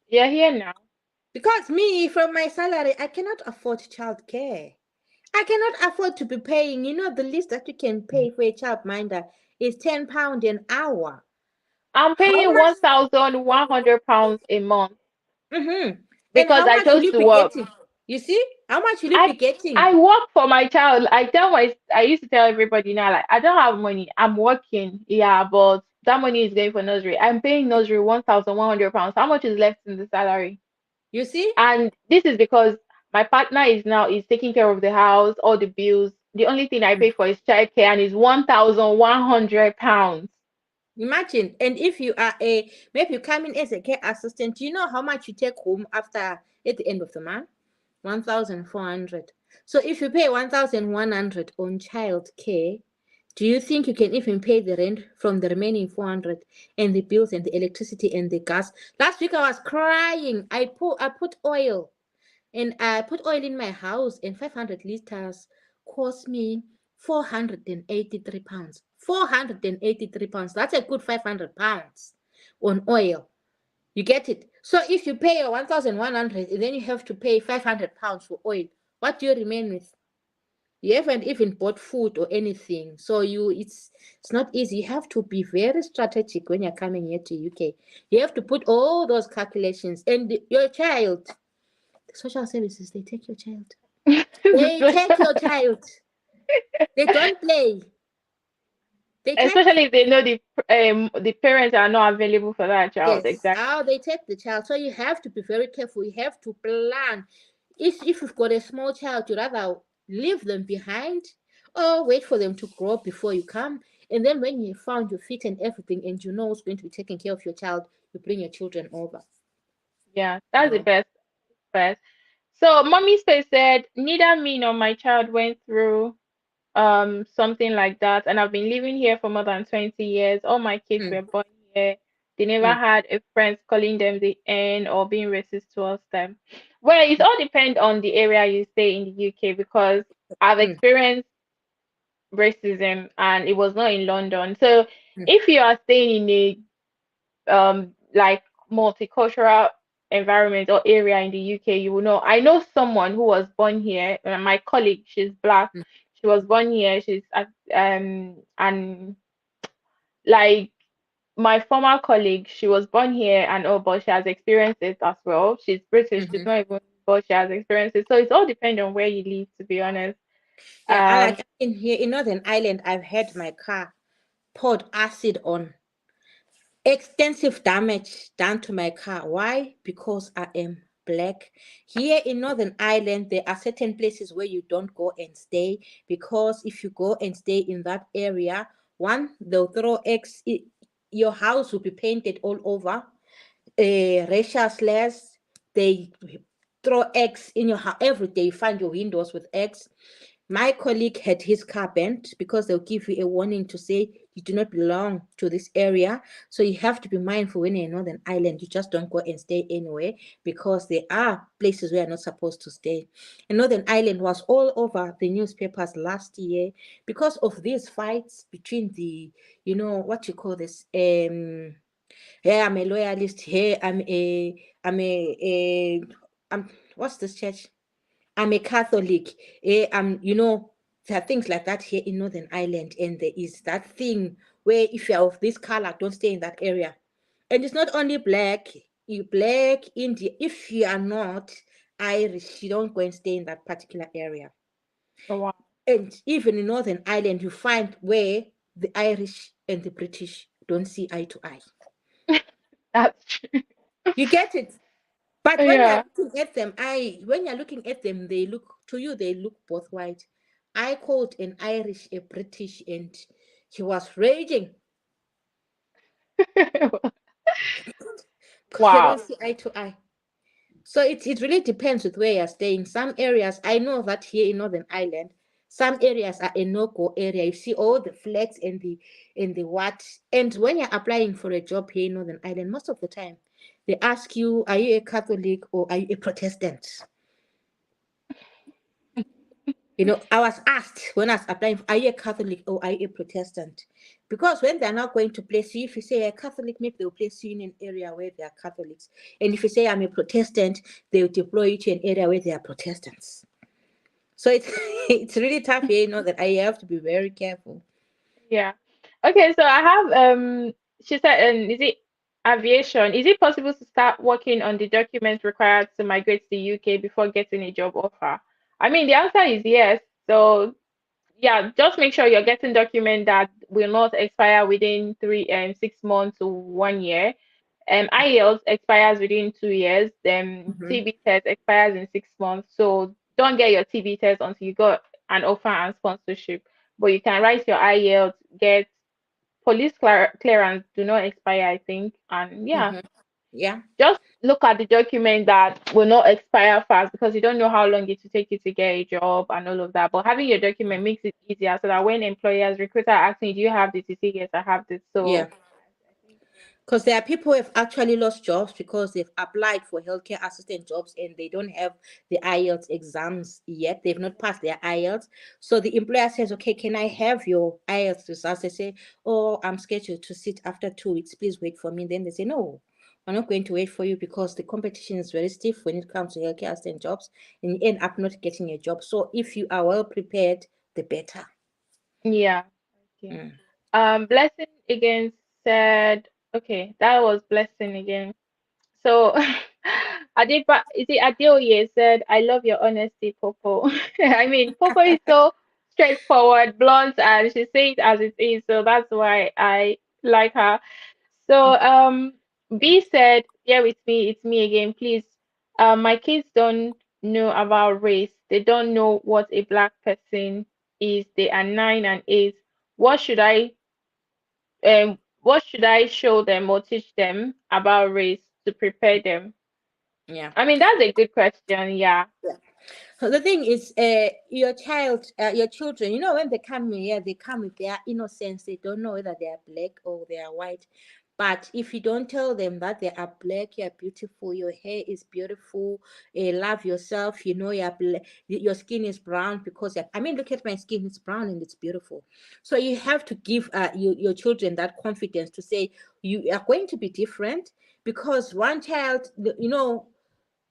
you're here now. Because me, from my salary, I cannot afford childcare. I cannot afford to be paying. You know, the least that you can pay for a childminder is £10 an hour. I'm How paying much? £1,100 a month Mm-hmm. And because how I much will chose you to be work. getting? You see? How much will you I be getting? I work for my child. I used to tell everybody now, like, I don't have money. I'm working, yeah, but that money is going for nursery. I'm paying nursery £1,100. How much is left in the salary? You see? And this is because my partner is taking care of the house, all the bills. The only thing I pay for is childcare and is £1,100. Imagine. And if you are maybe you come in as a care assistant, you know how much you take home after at the end of the month? 1,400. So if you pay 1,100 on child care, do you think you can even pay the rent from the remaining 400 and the bills and the electricity and the gas? Last week I was crying. I put oil and I put oil in my house and 500 liters cost me 483 pounds. 483 pounds. That's a good 500 pounds on oil. You get it? So if you pay 1,100, then you have to pay 500 pounds for oil. What do you remain with? You haven't even bought food or anything. So it's not easy. You have to be very strategic when you're coming here to UK. You have to put all those calculations. And your child, the social services, they take your child. They take your child. They don't play. They take, Especially if they know the parents are not available for that child. yes, Exactly. how they take the child. So you have to be very careful. You have to plan. If you've got a small child, you rather leave them behind or wait for them to grow up before you come. And then when you found your feet and everything and you know who's going to be taking care of your child, you bring your children over. Yeah, You that's the know. best. So mommy space said neither me nor my child went through something like that, and I've been living here for more than 20 years. All my kids Mm, were born here. They never Mm, had a friend calling them the N or being racist towards them. Well, it all depends on the area you stay in the UK because I've mm, experienced racism and it was not in London. So mm, if you are staying in a like multicultural environment or area in the UK, you will know. I know someone who was born here. My colleague, she's black. mm, She was born here. And like my former colleague, she was born here and oh, but she has experienced it as well. She's British. She's mhm. not even, but she has experienced it. So it's all depending on where you live, to be honest. Yeah, I Um, like in here in Northern Ireland, I've had my car poured acid on. Extensive damage done to my car. Why? Because I am black. Here in Northern Ireland, there are certain places where you don't go and stay because if you go and stay in that area, one, they'll throw eggs. Your house will be painted all over. Racial slurs. They throw eggs in your house every day. You find your windows with eggs. My colleague had his car bent because they'll give you a warning to say you do not belong to this area. So you have to be mindful when you're in Northern Ireland. You just don't go and stay anywhere because there are places where you're not supposed to stay. And Northern Ireland was all over the newspapers last year because of these fights between the, what you call this, here I'm a loyalist, here I'm what's this church? I'm a Catholic. There are things like that here in Northern Ireland, and there is that thing where if you're of this color, don't stay in that area. And it's not only black, you black, Indian. If you are not Irish, you don't go and stay in that particular area. oh, wow. And even in Northern Ireland, you find where the Irish and the British don't see eye to eye. That's true. You get it? But when you're Yeah. looking at them, when you're looking at them, they look to you, they look both white. I called an Irish a British and he was raging because they don't Wow. see eye to eye. So it really depends with where you're staying. Some areas, I know that here in Northern Ireland, some areas are a no-go area. You see all the flags and the what. And when you're applying for a job here in Northern Ireland, most of the time they ask you, are you a Catholic or are you a Protestant? I was asked when I was applying, are you a Catholic or are you a Protestant? Because when they're not going to place you, if you say you're a Catholic, maybe they'll place you in an area where there are Catholics. And if you say I'm a Protestant, they'll deploy you to an area where there are Protestants. So it's it's really tough here, that I have to be very careful. Yeah. Okay, so I have she said is it aviation? Is it possible to start working on the documents required to migrate to the UK before getting a job offer? I mean, the answer is yes. So yeah, just make sure you're getting document that will not expire within 6 months to 1 year. IELTS expires within 2 years. Mhm, TB test expires in 6 months. So don't get your TB test until you got an offer and sponsorship. But you can write your IELTS, get clearance, do not expire, I think. And yeah, mhm. Yeah, just look at the document that will not expire fast because you don't know how long it will take you to get a job and all of that. But having your document makes it easier so that when employers, recruiter asking you, do you have this? You say, yes, I have this. yeah. So I think, Because there are people who have actually lost jobs because they've applied for healthcare assistant jobs and they don't have the IELTS exams yet. They've not passed their IELTS. So the employer says, okay, can I have your IELTS results? They say, oh, I'm scheduled to sit after 2 weeks. Please wait for me. Then they say, no, I'm not going to wait for you because the competition is very stiff when it comes to healthcare assistant jobs and you end up not getting a job. So if you are well prepared, the better. yeah. Okay. Mm. Blessing again said, okay, that was blessing again. So Adepa, is it Adeoye said, I love your honesty, Popo. I mean, Popo is so straightforward, blunt, and she says it as it is. So that's why I like her. So B said, yeah, with me, it's me again. Please, my kids don't know about race. They don't know what a black person is. They are 9 and 8. What should I what should I show them or teach them about race to prepare them? Yeah. I mean, that's a good question. Yeah. So the thing is, your children, when they come here, they come with their innocence. They don't know whether they are black or they are white. But if you don't tell them that they are black, you are beautiful, your hair is beautiful, love yourself, you know your skin is brown because I mean, look at my skin, it's brown and it's beautiful. So you have to give your children that confidence to say you are going to be different, because one child,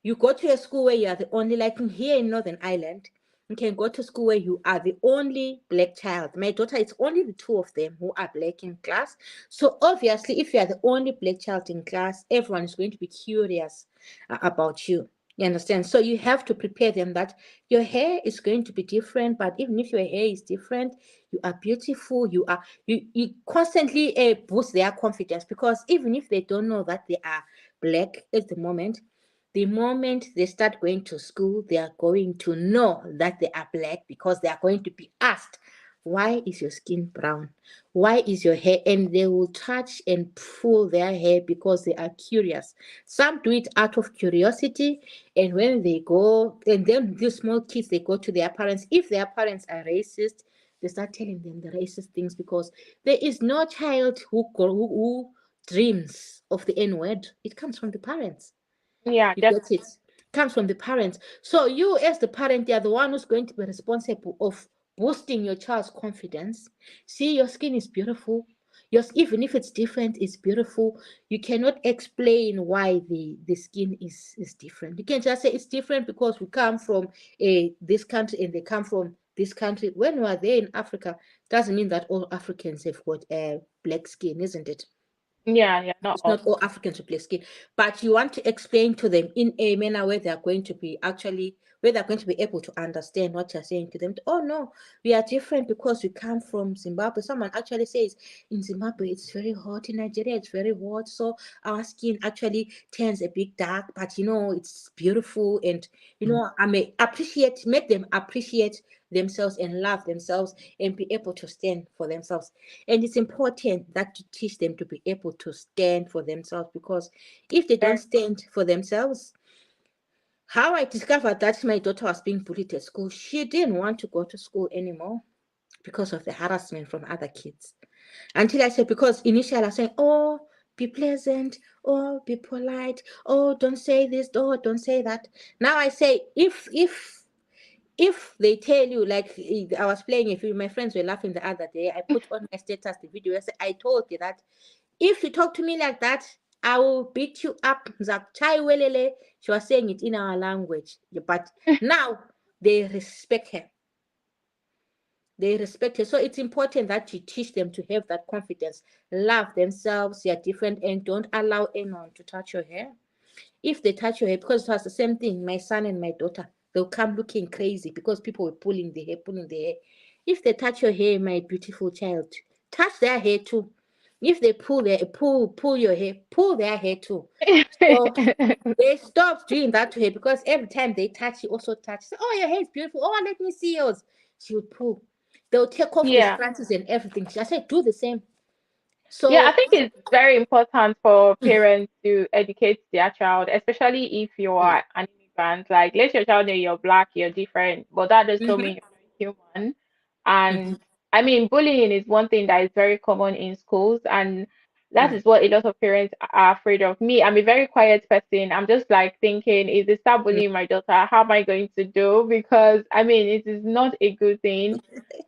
you go to a school where you are the only, like here in Northern Ireland, you can go to school where you are the only black child. My daughter, it's only the two of them who are black in class. So obviously, if you are the only black child in class, everyone is going to be curious about you. You understand? So you have to prepare them that your hair is going to be different, but even if your hair is different, you are beautiful. You constantly boost their confidence, because even if they don't know that they are black at the moment they start going to school, they are going to know that they are black, because they are going to be asked, why is your skin brown? Why is your hair? And they will touch and pull their hair because they are curious. Some do it out of curiosity, and when they go, and then these small kids, they go to their parents. If their parents are racist, they start telling them the racist things, because there is no child who dreams of the N word. It comes from the parents. Yeah, You get it? definitely. Comes from the parents. So you, as the parent, you are the one who's going to be responsible of boosting your child's confidence. See, your skin is beautiful. Even if it's different, it's beautiful. You cannot explain why the skin is different. You can just say it's different because we come from this country and they come from this country. When we are there in Africa, doesn't mean that all Africans have got black skin, isn't it? Yeah, yeah, not It's all. not all Africans who play skin, but you want to explain to them in a manner where they are going to be actually, where they're going to be able to understand what you're saying to them. Oh no, we are different because we come from Zimbabwe. Someone actually says in Zimbabwe it's very hot, in Nigeria it's very hot, so our skin actually turns a bit dark, but it's beautiful. And I may appreciate, make them appreciate themselves and love themselves and be able to stand for themselves. And it's important that you teach them to be able to stand for themselves, because if they don't Very. stand for themselves, how I discovered that my daughter was being bullied at school, she didn't want to go to school anymore because of the harassment from other kids. Until I said, because initially I was saying, oh, be pleasant, oh, be polite, oh, don't say this, oh, don't say that. Now I say, if they tell you, like I was playing a film, my friends were laughing the other day. I put on my status the video. I told you that if you talk to me like that, I will beat you up. Chai welele. She was saying it in our language, but now they respect her. They respect her. So it's important that you teach them to have that confidence, love themselves. They are different, and don't allow anyone to touch your hair. If they touch your hair, because it was the same thing, my son and my daughter, they'll come looking crazy because people were pulling the hair. If they touch your hair, my beautiful child, touch their hair too. If they pull your hair, pull their hair too. So they stopped doing that to her, because every time they touch, she also touches. Oh, your hair is beautiful. Oh, let me see yours. She would pull. They'll take off the Yeah. scratches and everything. I said, do the same. Yeah, I So, think it's very important for parents to educate their child, especially if you mm, are an immigrant. Like, let your child know you're black, you're different, but that does not mhm, mean you're not human. mhm, And I mean, bullying is one thing that is very common in schools, and that mm, is what a lot of parents are afraid of. Me, I'm a very quiet person. I'm just like thinking, if they start mm, bullying my daughter, how am I going to do? Because I mean, it is not a good thing,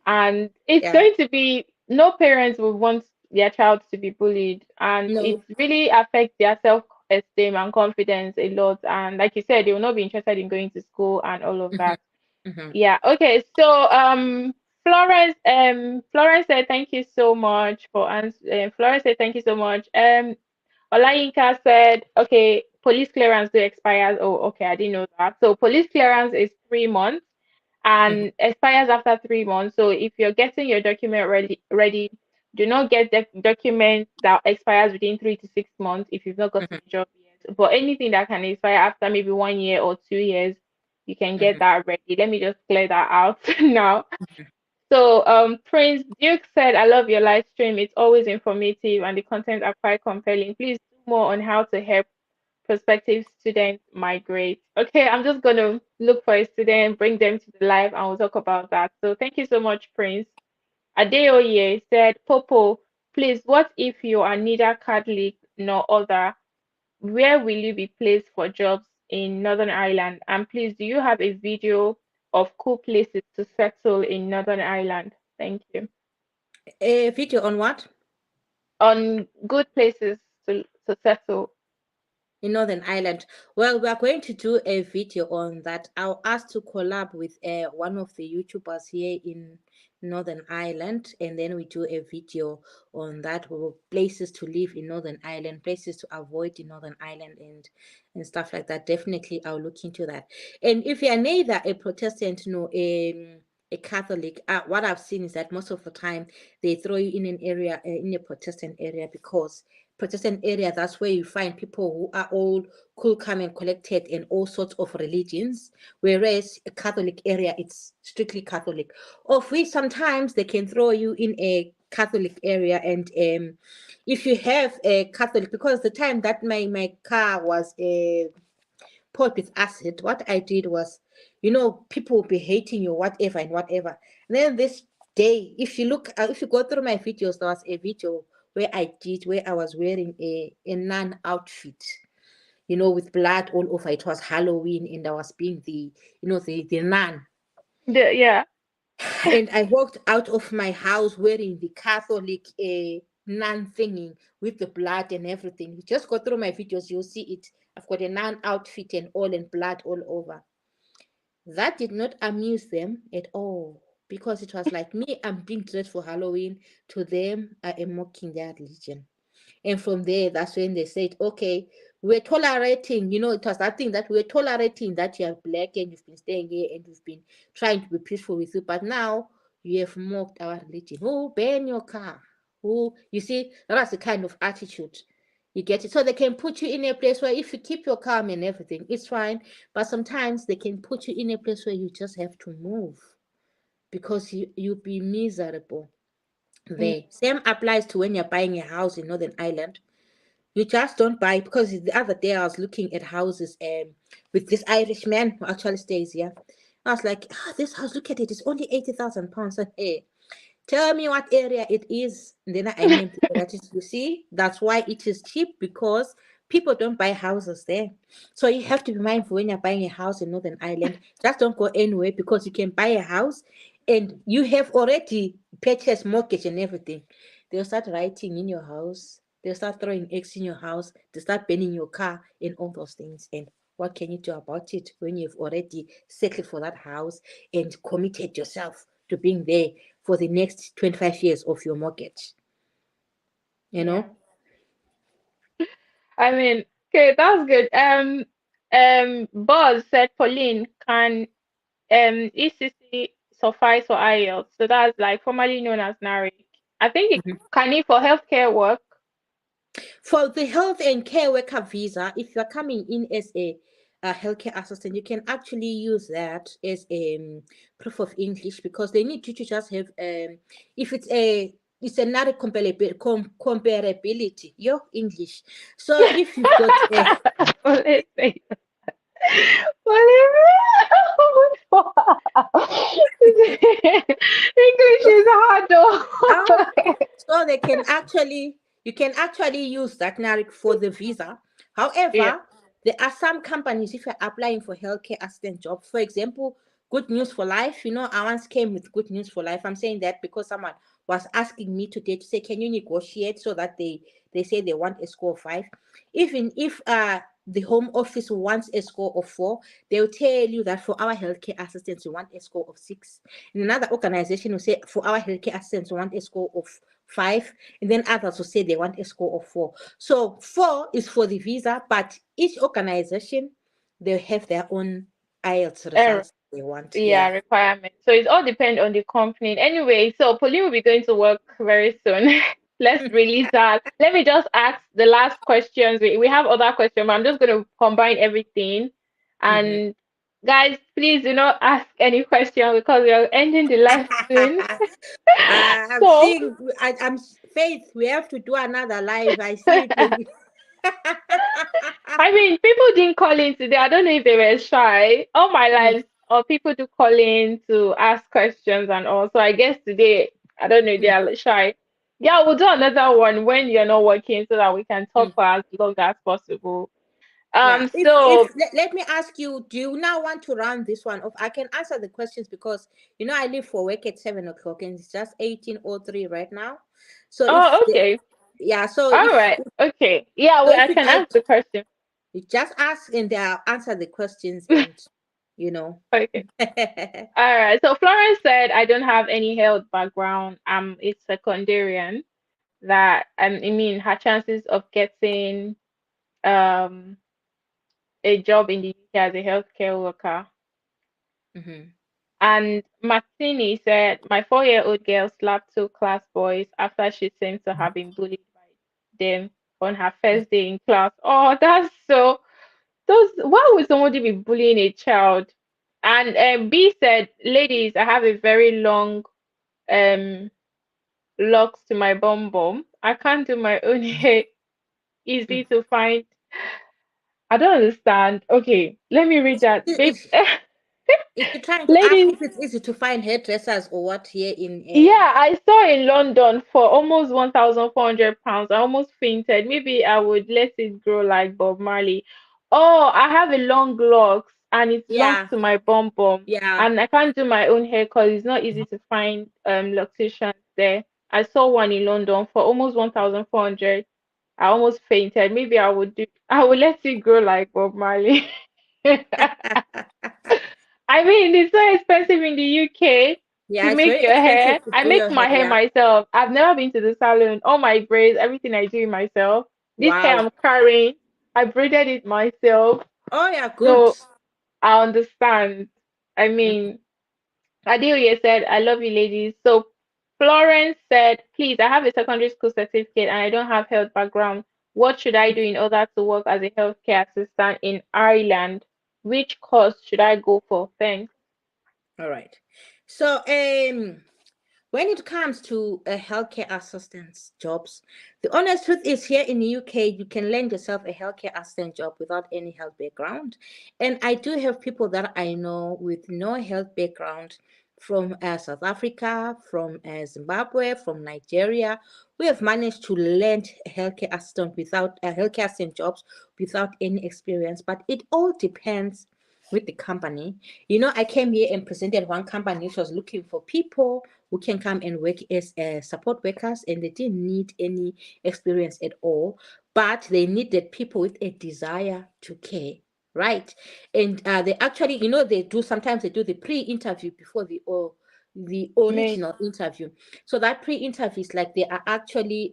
and it's yeah, going to be, no parents will want their child to be bullied, and it no, really affects their self-esteem and confidence a lot. And like you said, they will not be interested in going to school and all of mhm, that. mhm, Yeah, okay. So Florence said thank you so much for answering. Florence said thank you so much. Olayinka said, okay, police clearance do expires. Oh, okay, I didn't know that. So police clearance is 3 months mhm, and expires after 3 months. So if you're getting your document ready, do not get the document that expires within 3 to 6 months if you've not gotten mhm, a job yet. But anything that can expire after maybe 1 year or 2 years, you can get mhm, that ready. Let me just clear that out now. mhm. So, Prince Duke said, I love your live stream. It's always informative and the content are quite compelling. Please do more on how to help prospective students migrate. Okay, I'm just going to look for a student, bring them to the live, and we'll talk about that. So, thank you so much, Prince. Adeoye said, Popo, Please, what if you are neither Catholic nor other? Where will you be placed for jobs in Northern Ireland? And please, do you have a video of cool places to settle in Northern Ireland? Thank you. A video on what? On good places to settle. In Northern Ireland. Well, we are going to do a video on that. I'll ask to collab with one of the YouTubers here in Northern Ireland, and then we do a video on that places to live in Northern Ireland, places to avoid in Northern Ireland, and stuff like that. Definitely, I'll look into that. And if you're neither a Protestant nor a Catholic, what I've seen is that most of the time they throw you in an area, in a Protestant area, because Protestant area, that's where you find people who are all cool, calm, and collected in all sorts of religions. Whereas a Catholic area, it's strictly Catholic. Of which sometimes they can throw you in a Catholic area, and if you have a Catholic, because the time that my car was poured with acid, what I did was, people will be hating you, whatever and whatever. And then this day, if you go through my videos, there was a video where I was wearing a nun outfit, with blood all over. It was Halloween, and I was being the nun. Yeah. And I walked out of my house wearing the Catholic nun thingy with the blood and everything. You just go through my videos, you'll see it. I've got a nun outfit and all, and blood all over. That did not amuse them at all, because it was like me, I'm being dressed for Halloween. To them, I am mocking their religion. And from there, that's when they said, okay, we're tolerating, it was that thing that we're tolerating that you are black and you've been staying here and we've been trying to be peaceful with you. But now you have mocked our religion. Oh, burn your car. Oh, you see, that's the kind of attitude. You get it. So they can put you in a place where if you keep your calm and everything, it's fine. But sometimes they can put you in a place where you just have to move, because you'll be miserable Mm. there. Same applies to when you're buying a house in Northern Ireland. You just don't buy, because the other day I was looking at houses with this Irish man who actually stays here. I was like, this house, look at it, it's only £80,000. And hey, tell me what area it is. And then I named it. That is, you see, that's why it is cheap, because people don't buy houses there. So you have to be mindful when you're buying a house in Northern Ireland. Just don't go anywhere, because you can buy a house and you have already purchased mortgage and everything. They'll start writing in your house. They'll start throwing eggs in your house. They start burning your car and all those things. And what can you do about it when you've already settled for that house and committed yourself to being there for the next 25 years of your mortgage? You Yeah. know? I mean, okay, that's good. Buzz said, Pauline, can ECC suffice for IELTS? So that's like formerly known as NARIC. I think it Mhm. can it for healthcare work. For the health and care worker visa, if you're coming in as a healthcare assistant, you can actually use that as a proof of English, because they need you to just have if it's another comparability, your English. So if you've got a Let's say. English is hard ah, though. so you can actually use that NARIC for the visa. Yeah. However, there are some companies, if you're applying for healthcare assistant job, for example, Good News for Life. I once came with Good News for Life. I'm saying that because someone was asking me today to say, can you negotiate so that they say they want a score of 5. Even if the home office wants a score of 4, they'll tell you that for our healthcare assistants we want a score of 6. And another organization will say for our healthcare assistants we want a score of 5, and then others will say they want a score of 4. So 4 is for the visa, but each organization, they have their own IELTS Er, results they want. yeah, Yeah. requirements. So it all depends on the company. Anyway, so Pauline will be going to work very soon. Let's release that. Let me just ask the last questions. We have other questions, but I'm just going to combine everything. Mhm. And guys, please do not ask any question because we are ending the live soon. I'm So seeing, I'm Faith, we have to do another live. I see it. I mean, people didn't call in today. I don't know if they were shy. All my life, or people do call in to ask questions and all. So I guess today, I don't know, they are shy. Yeah, we'll do another one when you're not working so that we can talk Mm. for as long as possible. Yeah. If So let me ask you, do you now want to round this one off? I can answer the questions because I leave for work at 7 o'clock and it's just 18:03 right now. So if oh the, okay. yeah, so All right. Okay. Yeah, I if you'd can ask like, the question. you just ask and I'll answer the questions and you know. Okay. All right. So Florence said, I don't have any health background. It's secondarian that I mean her chances of getting um a job in the UK as a healthcare worker. Mhm. And Martini said, my 4-year-old girl slapped two class boys after she seemed to have been bullied by them on her first day in class. Oh, that's so those why would somebody be bullying a child? And B said, ladies, I have a very long um locks to my bum bum. I can't do my own hair. Easy Mm. to find. I don't understand. Okay, let me read that. Babe, Is is she trying to ask ladies, if it's easy to find hairdressers or what here in yeah, I saw in London for almost £1,400. I almost fainted. Maybe I would let it grow like Bob Marley. Oh, I have a long locks and it's long yeah, to my bum bum, yeah. and I can't do my own hair because it's not easy to find locticians there. I saw one in London for almost 1,400. I almost fainted. Maybe I would let it grow like Bob Marley. I mean, it's so expensive in the UK to Yeah, it's make very your hair. expensive to I do make your hair, my hair yeah. myself. I've never been to the salon. All my braids, everything I do it myself. This hair Wow. I'm carrying, I braided it myself. Oh yeah, good. So I understand. I mean, Adeoye said, I love you ladies. So Florence said, please, I have a secondary school certificate and I don't have health background. What should I do in order to work as a healthcare assistant in Ireland? Which course should I go for? Thanks. All right. So when it comes to healthcare assistance jobs, the honest truth is here in the UK, you can land yourself a healthcare assistant job without any health background. And I do have people that I know with no health background from South Africa, from Zimbabwe, from Nigeria, who have managed to land a healthcare assistant without healthcare assistant jobs without any experience. But it all depends with the company. I came here and presented one company which was looking for people who can come and work as support workers, and they didn't need any experience at all, but they needed people with a desire to care, right? And they actually, they do the pre-interview before the Main. original interview. So that pre-interview is like they are actually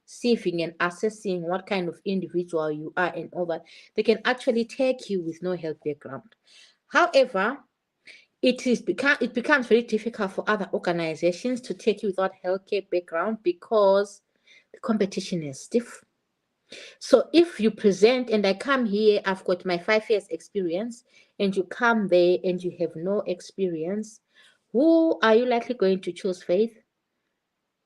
sieving and assessing what kind of individual you are and all that. They can actually take you with no health background. However, it becomes very difficult for other organizations to take you without healthcare background because the competition is stiff. So if you present and I come here, I've got my 5 years experience, and you come there and you have no experience, who are you likely going to choose, Faith?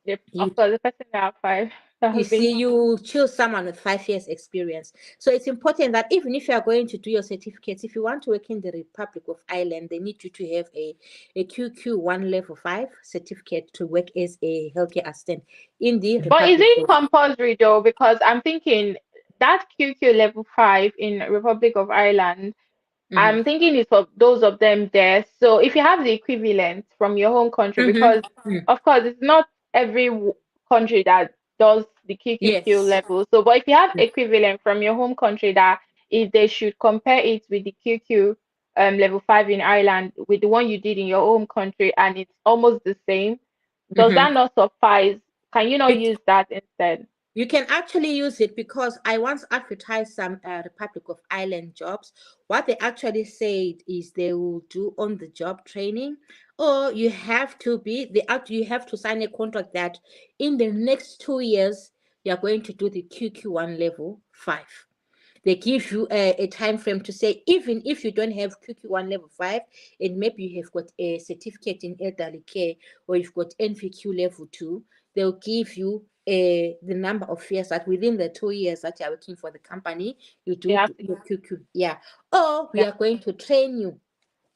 Yep, You of course, the person that have five that You has been. see, you choose someone with 5 years experience. So it's important that even if you are going to do your certificates, if you want to work in the Republic of Ireland, they need you to have a QQ1 level 5 certificate to work as a healthcare assistant in the But is Republic it of. compulsory though? Because I'm thinking that QQ level 5 in Republic of Ireland, Mhm. I'm thinking it's for those of them there. So if you have the equivalent from your home country, Mhm. because Mhm. of course it's not every country that does the QQQ Yes. level. So, but if you have equivalent from your home country, that if they should compare it with the QQ level 5 in Ireland with the one you did in your home country, and it's almost the same, does Mhm. that not suffice? Can you not It use that instead? You can actually use it because I once advertised some Republic of Ireland jobs. What they actually said is they will do on the job training, or you have to sign a contract that in the next 2 years you are going to do the QQ1 level 5. They give you a time frame to say, even if you don't have QQ1 level 5, and maybe you have got a certificate in elderly care, or you've got NVQ level 2, they'll give you the number of years that within the 2 years that you're working for the company, you You do have to. your QQ. Yeah. Or we Yeah, are going to train you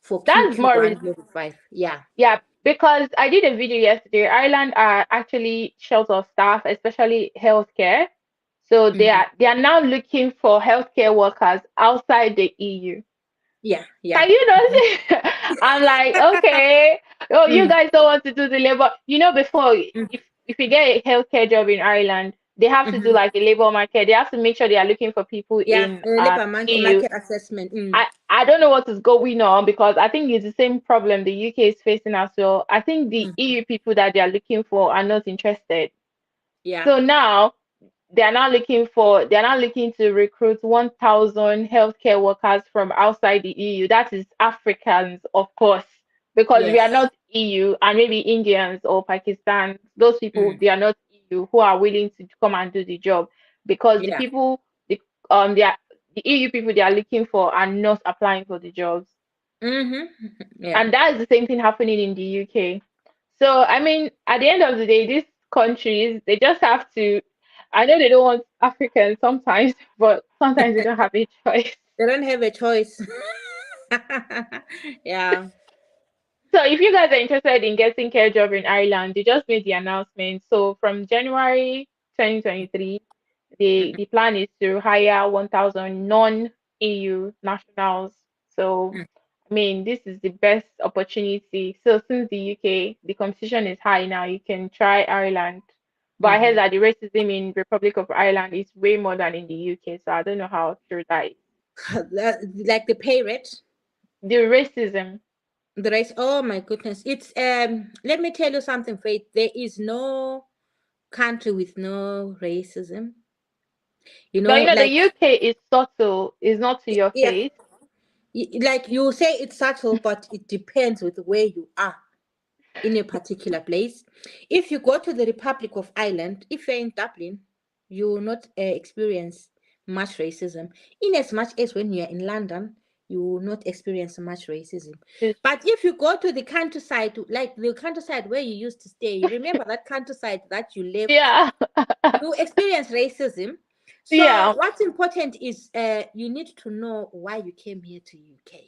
for that's more QQ1 level 5. Yeah. yeah. because I did a video yesterday. Ireland are actually short of staff, especially healthcare. So Hmm. they are now looking for healthcare workers outside the EU. Yeah, yeah. Can you Mhm. know? I'm like, okay, oh, you Mm, guys don't want to do the labor. You know, before mm, if you get a healthcare job in Ireland, they have to do mhm. like a labor market. They have to make sure they are looking for people Yeah, in labor EU. market assessment. I don't know what is going on because I think it's the same problem the UK is facing as well. I think the Mhm. EU people that they are looking for are not interested. Yeah. So now they are now looking to recruit 1,000 healthcare workers from outside the EU. That is Africans, of course, because we are Yes. not EU, and maybe Indians or Pakistan. Those people Mm. they are not EU who are willing to come and do the job because Yeah. the they are the EU people they are looking for are not applying for the jobs. Mm-hmm. Yeah. And that is the same thing happening in the UK. So, I mean, at the end of the day, these countries, they just have to, I know they don't want Africans sometimes, but sometimes they don't have a choice. They don't have a choice. Yeah. So, if you guys are interested in getting care job in Ireland, they just made the announcement. So, from January 2023, Mhm. the plan is to hire 1,000 non-EU nationals. So, Mm. I mean, this is the best opportunity. So, since the UK, the competition is high now, you can try Ireland. But I heard Mhm. that the racism in Republic of Ireland is way more than in the UK. So, I don't know how true that is. Like the pay rate, The racism, the race. Oh my goodness. It's let me tell you something, Faith. There is no country with no racism. You but know, you know, the like UK is subtle, is not to your yeah, face. like you say it's subtle, but it depends with where you are in a particular place. If you go to the Republic of Ireland, if you're in Dublin, you will not experience much racism. In as much as when you're in London, you will not experience much racism. It's, But if you go to the countryside, like the countryside where you used to stay, you remember that countryside that you left, yeah, you experience racism. So yeah, what's important is you need to know why you came here to UK.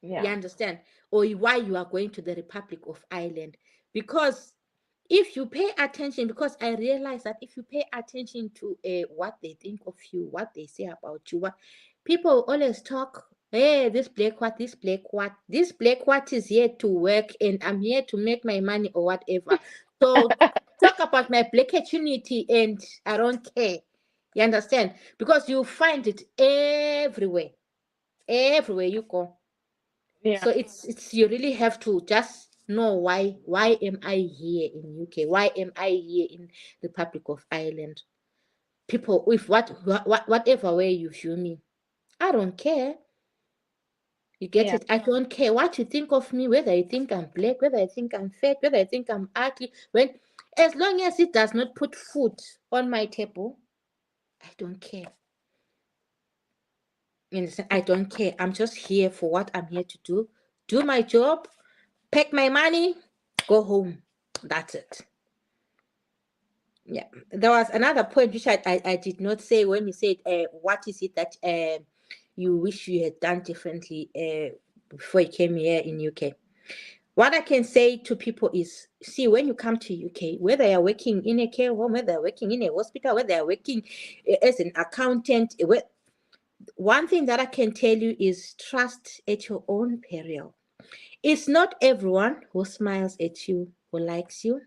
You yeah, understand? Or why you are going to the Republic of Ireland. Because if you pay attention, because I realize that if you pay attention to what they think of you, what they say about you, what people always talk, hey, this black what is here to work and I'm here to make my money or whatever. So talk about my black opportunity and I don't care. You understand? Because you find it everywhere, everywhere you go. yeah, So it's you really have to just know why am I here in UK? Why am I here in Republic of Ireland? People with whatever way you view me, I don't care. You get yeah, it? I don't care what you think of me, whether you think I'm black, whether I think I'm fat, whether I think I'm ugly. When as long as it does not put food on my table, I don't care. You understand? I don't care. I'm just here for what I'm here to do my job, pack my money, go home. That's it. Yeah. There was another point which I did not say when you said, what is it that you wish you had done differently before you came here in UK? What I can say to people is, see, when you come to UK, whether you're working in a care home, whether you're working in a hospital, whether you're working as an accountant, one thing that I can tell you is trust at your own peril. It's not everyone who smiles at you who likes you.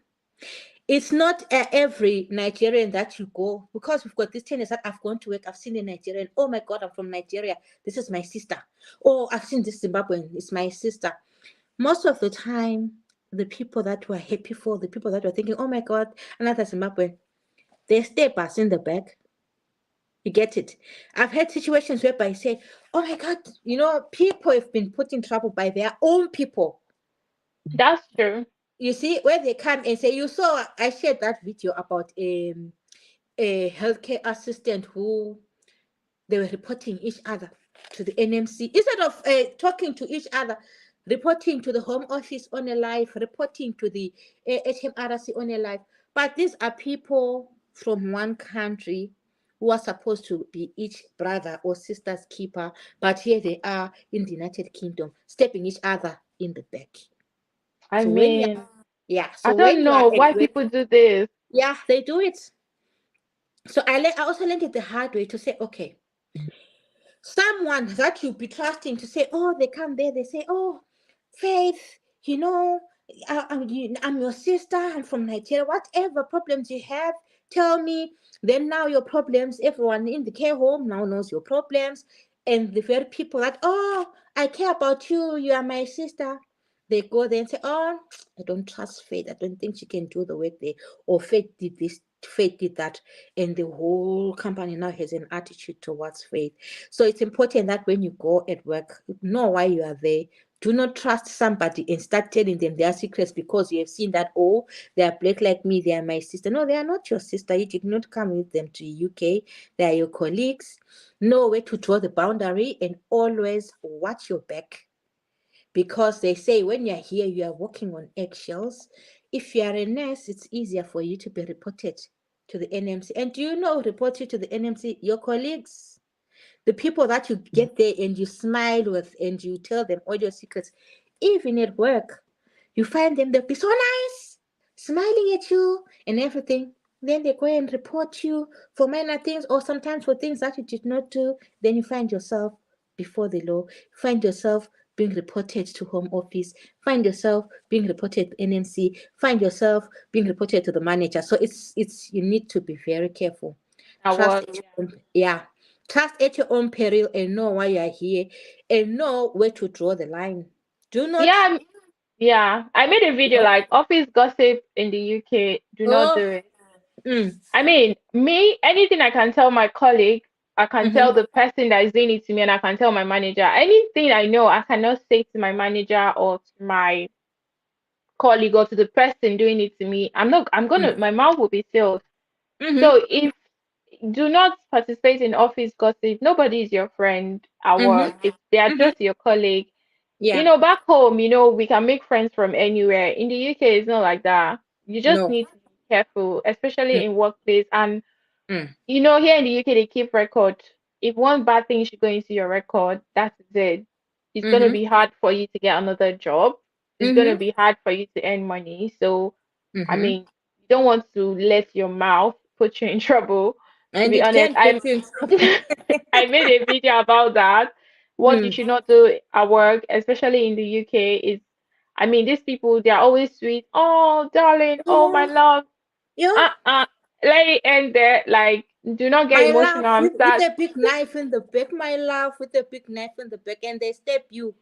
It's not every Nigerian that you go, because we've got this tendency that I've gone to work, I've seen a Nigerian, oh my God, I'm from Nigeria, this is my sister. Oh, I've seen this Zimbabwean, it's my sister. Most of the time, the people that were happy for, the people that were thinking, oh my God, another Zimbabwean, they stay us in the back. You get it? I've had situations whereby I say, oh my God, people have been put in trouble by their own people. that's true. You see, where they come and say, you saw, I shared that video about a healthcare assistant who they were reporting each other to the NMC instead of talking to each other, reporting to the Home Office on a live, reporting to the HMRC on a live. But these are people from one country who are supposed to be each brother or sister's keeper, but here they are in the United Kingdom, stepping each other in the back. I So when you're, mean, yeah, I so don't when you are know at why work, people do this. yeah, they do it. So I also learned it the hard way to say, okay, someone that you be trusting to say, oh, they come there, they say, oh, Faith, I'm your sister, I'm from Nigeria, whatever problems you have, tell me. Then now your problems, everyone in the care home now knows your problems. And the very people that, oh, I care about you, you are my sister. They go there and say, oh, I don't trust Faith. I don't think she can do the work there. Or Faith did this, Faith did that. And the whole company now has an attitude towards Faith. So it's important that when you go at work, know why you are there. Do not trust somebody and start telling them their secrets because you have seen that, oh, they are black like me, they are my sister. No, they are not your sister. You did not come with them to UK. They are your colleagues. Know where to draw the boundary and always watch your back, because they say when you're here, you are walking on eggshells. If you are a nurse, it's easier for you to be reported to the NMC. And do you know who reports you to the NMC? Your colleagues, the people that you get there and you smile with and you tell them all your secrets. Even at work, you find them, they'll be so nice, smiling at you and everything. Then they go and report you for minor things or sometimes for things that you did not do. Then you find yourself before the law, find yourself being reported to home office, find yourself being reported to NMC, find yourself being reported to the manager. So it's you need to be very careful. At Trust work, at your yeah. own, yeah. Trust at your own peril and know why you are here and know where to draw the line. Do not, Yeah, yeah. I made a you video know, like office gossip in the UK. Do not oh, do it. mm, I mean, me, anything I can tell my colleague, I can tell mm-hmm, the person that is doing it to me, and I can tell my manager. Anything I know, I cannot say to my manager or to my colleague or to the person doing it to me. I'm gonna, my mouth will be sealed. mm-hmm, So if do not participate in office gossip. Nobody is your friend at mm-hmm, work. If they are mm-hmm, just your colleague. yeah, Back home, we can make friends from anywhere. In the UK, it's not like that. You just no, need to be careful, mm, especially in workplace. And mm, here in the UK, they keep record. If one bad thing should go into your record, that's it. It's gonna mm-hmm, be hard for you to get another job. It's gonna mm-hmm, be hard for you to earn money. So, I mm-hmm. mean, you don't want to let your mouth put you in trouble. To And be it honest, can get you in trouble. I made a video about that. What you Mm. should not do at work, especially in the UK, is I mean, these people they are always sweet. Oh, darling, oh my Oh, love. yeah, Uh-uh. Let it end there. Like, do not get my emotional love and with start. a big knife in the back, my love with a big knife in the back, and they step you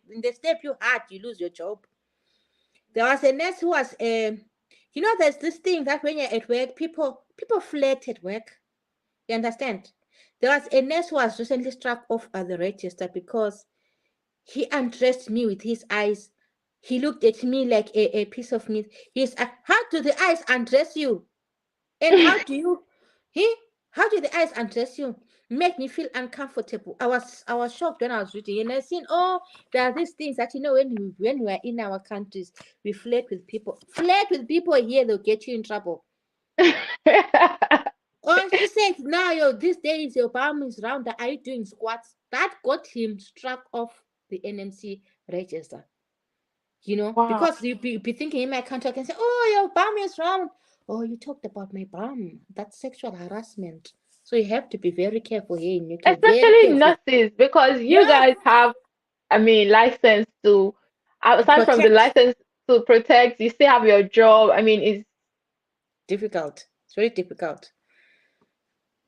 hard, you lose your job. There was a nurse who was, there's this thing that when you're at work, people flirt at work. You understand? There was a nurse who was recently struck off at the register because he undressed me with his eyes. He looked at me like a piece of meat. He's, how do the eyes undress you? And how do you, he, how do the eyes undress you? Make me feel uncomfortable. I was shocked when I was reading, and I seen, oh, there are these things that when we are in our countries, we flirt with people. Flirt with people here, they'll get you in trouble. Oh, she said, now these days your bum is round. Are you doing squats? That got him struck off the NMC register. Wow. Because you be thinking in my country, I can say, oh, your bum is round. Oh, you talked about my bum. That's sexual harassment. So you have to be very careful here in UK. Very Especially careful. nurses, because you Yeah. guys have, I mean, license to, To aside from the protect. license to protect, you still have your job. I mean, it's Difficult. It's very difficult.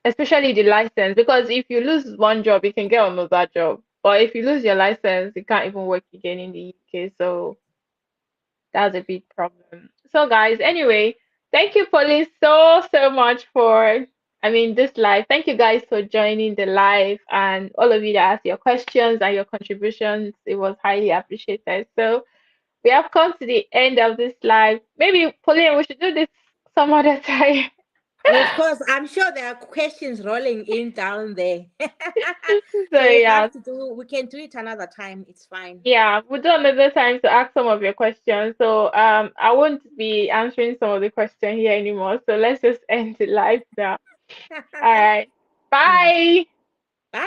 especially the license, because if you lose one job, you can get another job. But if you lose your license, you can't even work again in the UK. So that's a big problem. So guys, anyway, thank you, Pauline, so much for this live. Thank you guys for joining the live and all of you that asked your questions and your contributions. It was highly appreciated. So we have come to the end of this live. Maybe Pauline, we should do this some other time. Of course, I'm sure there are questions rolling in down there. So So yeah, we can do it another time. It's fine. yeah, we'll do another time to ask some of your questions. So I won't be answering some of the questions here anymore. So let's just end the live now. All right. Mm. Bye. Bye.